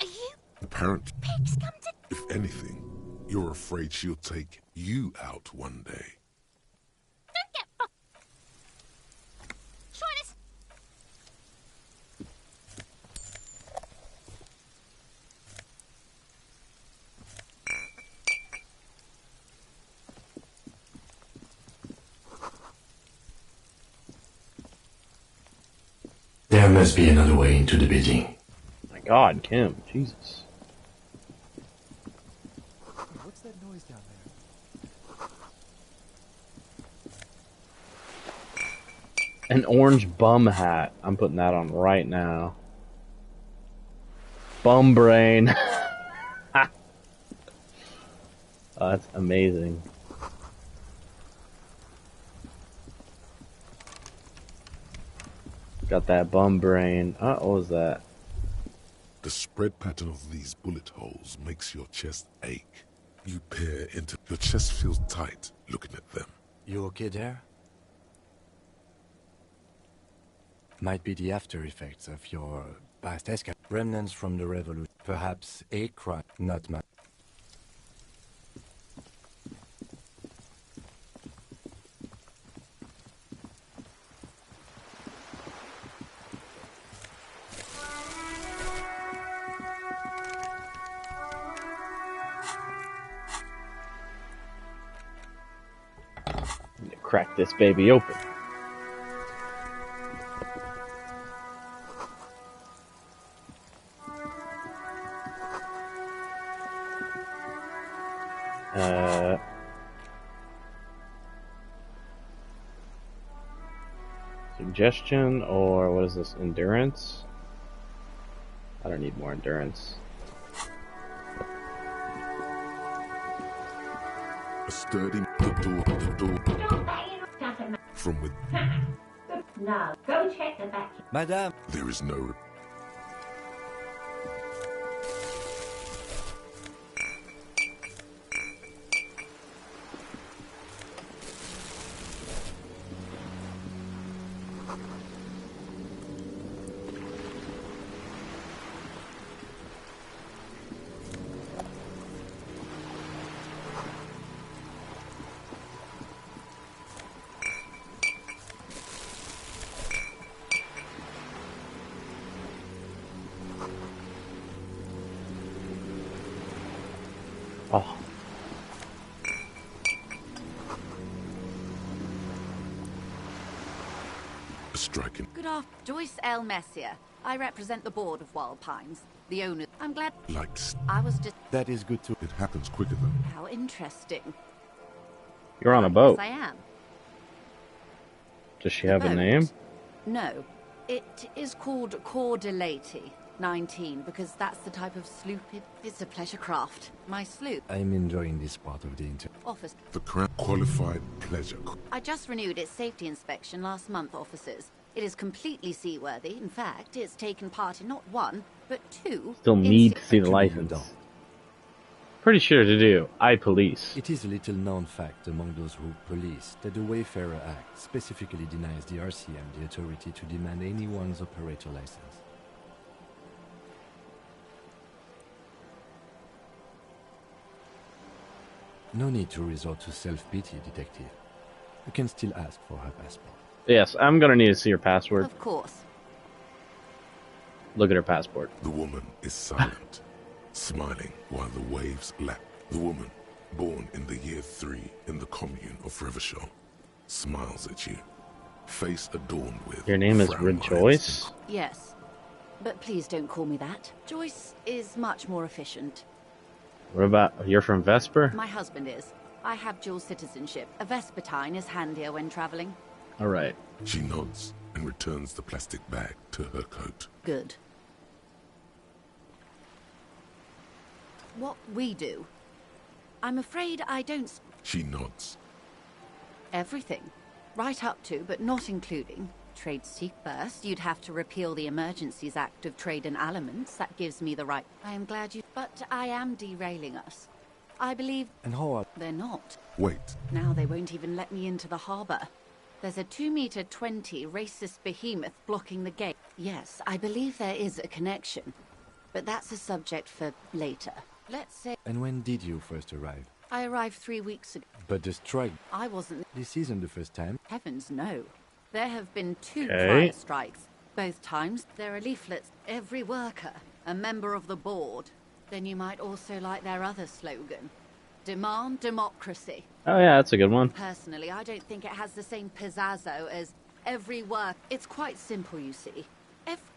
Are you?
Apparently,
Pigs come to.
if anything, you're afraid she'll take you out one day.
Don't get fucked. Try this.
There must be another way into the building.
My God, Kim, Jesus.
What's that noise down there?
An orange bum hat. I'm putting that on right now. Bum brain. Oh, that's amazing. Got that bum brain. What was that?
The spread pattern of these bullet holes makes your chest ache. You peer into your chest feels tight looking at them.
You okay there? Might be the after effects of your past escape. Remnants from the revolution. Perhaps a crime, not much.
Crack this baby open. Suggestion, or what is this? Endurance? I don't need more endurance.
A sturdy the door from with.
No, go check the back.
Madame.
There is no.
Oh.
Striking.
Good afternoon. Joyce L. Messier. I represent the board of Wild Pines. The owner. I'm glad.
Like,
I was just.
That is good too.
it happens quicker than.
How interesting.
You're on a boat.
Yes, I am.
Does she have a name?
No. It is called Cordelati 19 because that's the type of sloop it's a pleasure craft. My sloop.
I'm enjoying this part of the interview.
Office.
The Crown qualified pleasure.
I just renewed its safety inspection last month, officers. It is completely seaworthy. In fact, it's taken part in not one, but two.
Still need to see the license. Pretty sure to do. I police.
It is a little known fact among those who police that the Wayfarer Act specifically denies the RCM the authority to demand anyone's operator license. No need to resort to self-pity, detective. You can still ask for her passport.
Yes, I'm gonna need to see her passport.
Of course.
Look at her passport.
The woman is silent, smiling while the waves lap. The woman, born in the year 3 in the commune of Rivershaw, smiles at you, face adorned with.
Your name is Rejoice?
Yes. But please don't call me that. Joyce is much more efficient.
What about, you're from Vesper?
My husband is. I have dual citizenship. A Vespertine is handier when traveling.
Alright.
She nods and returns the plastic bag to her coat.
Good. What we do. I'm afraid I don't...
She nods.
Everything. Right up to, but not including, trade secret. First, you'd have to repeal the Emergencies Act of Trade and Aliments. That gives me the right... I am glad you... But I am derailing us. I believe...
And how are...
They're not.
Wait.
Now they won't even let me into the harbour. There's a 2-meter 20 racist behemoth blocking the gate. Yes, I believe there is a connection. But that's a subject for later. Let's say...
And when did you first arrive?
I arrived 3 weeks ago.
But the strike...
I wasn't...
This isn't the first time.
Heavens, no. There have been 2
Okay.
prior strikes. Both times, there are leaflets. Every worker, a member of the board. Then you might also like their other slogan. Demand democracy.
Oh yeah, that's a good one.
Personally, I don't think it has the same pizzazzo as every work. It's quite simple, you see.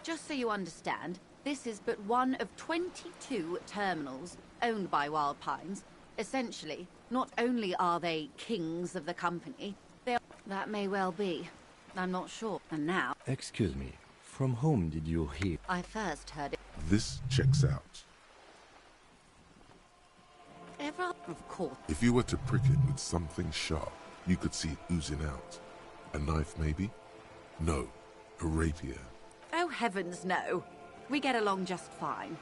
Just so you understand, this is but one of 22 terminals owned by Wild Pines. Essentially, not only are they kings of the company, that may well be. I'm not sure. And now...
Excuse me. From whom did you hear?
I first heard it.
This checks out.
Of course.
If you were to prick it with something sharp, you could see it oozing out. A knife, maybe? No, a rapier.
Oh, heavens, no. We get along just fine.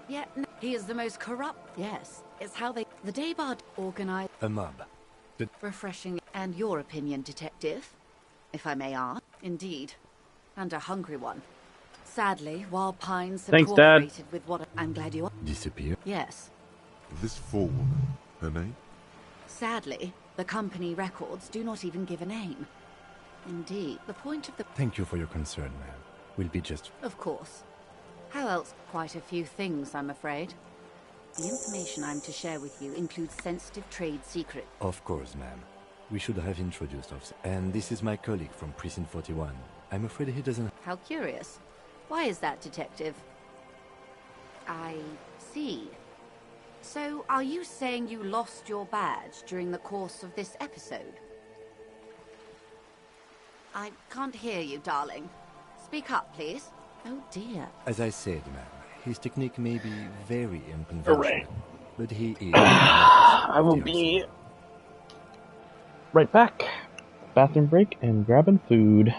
Yet, no, he is the most corrupt. Yes, it's how they... The Daybard organize...
A mob.
Refreshing. And your opinion, detective? If I may ask. Indeed. And a hungry one. Sadly, Wild Pines have
Thanks, Dad.
cooperated with what... I'm glad you...
Disappear?
Yes.
This forewoman, her name?
Sadly, the company records do not even give a name. Indeed, the point of the...
Thank you for your concern, ma'am. We'll be just...
Of course. How else? Quite a few things, I'm afraid. The information I'm to share with you includes sensitive trade secrets.
Of course, ma'am. We should have introduced us. And this is my colleague from Precinct 41. I'm afraid he doesn't...
How curious. Why is that, detective? I see. So, are you saying you lost your badge during the course of this episode? I can't hear you, darling. Speak up, please. Oh, dear.
As I said, ma'am, his technique may be very unconventional,
Hooray.
but he is...
I will be right back. Bathroom break and grabbing food.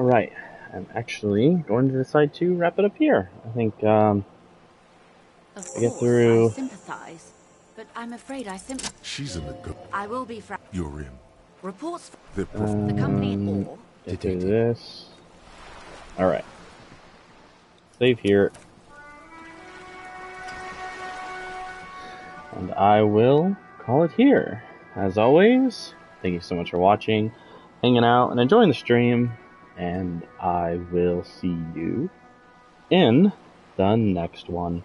Alright, I'm actually going to decide to wrap it up here. I think,
Of
I
course,
get through...
I sympathize, but I'm afraid I simply...
She's in the go.
I will be frank.
You're in.
Reports
The
company or...
Get through this. Alright. Save here. And I will call it here. As always, thank you so much for watching, hanging out, and enjoying the stream. And I will see you in the next one.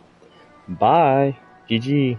Bye. GG.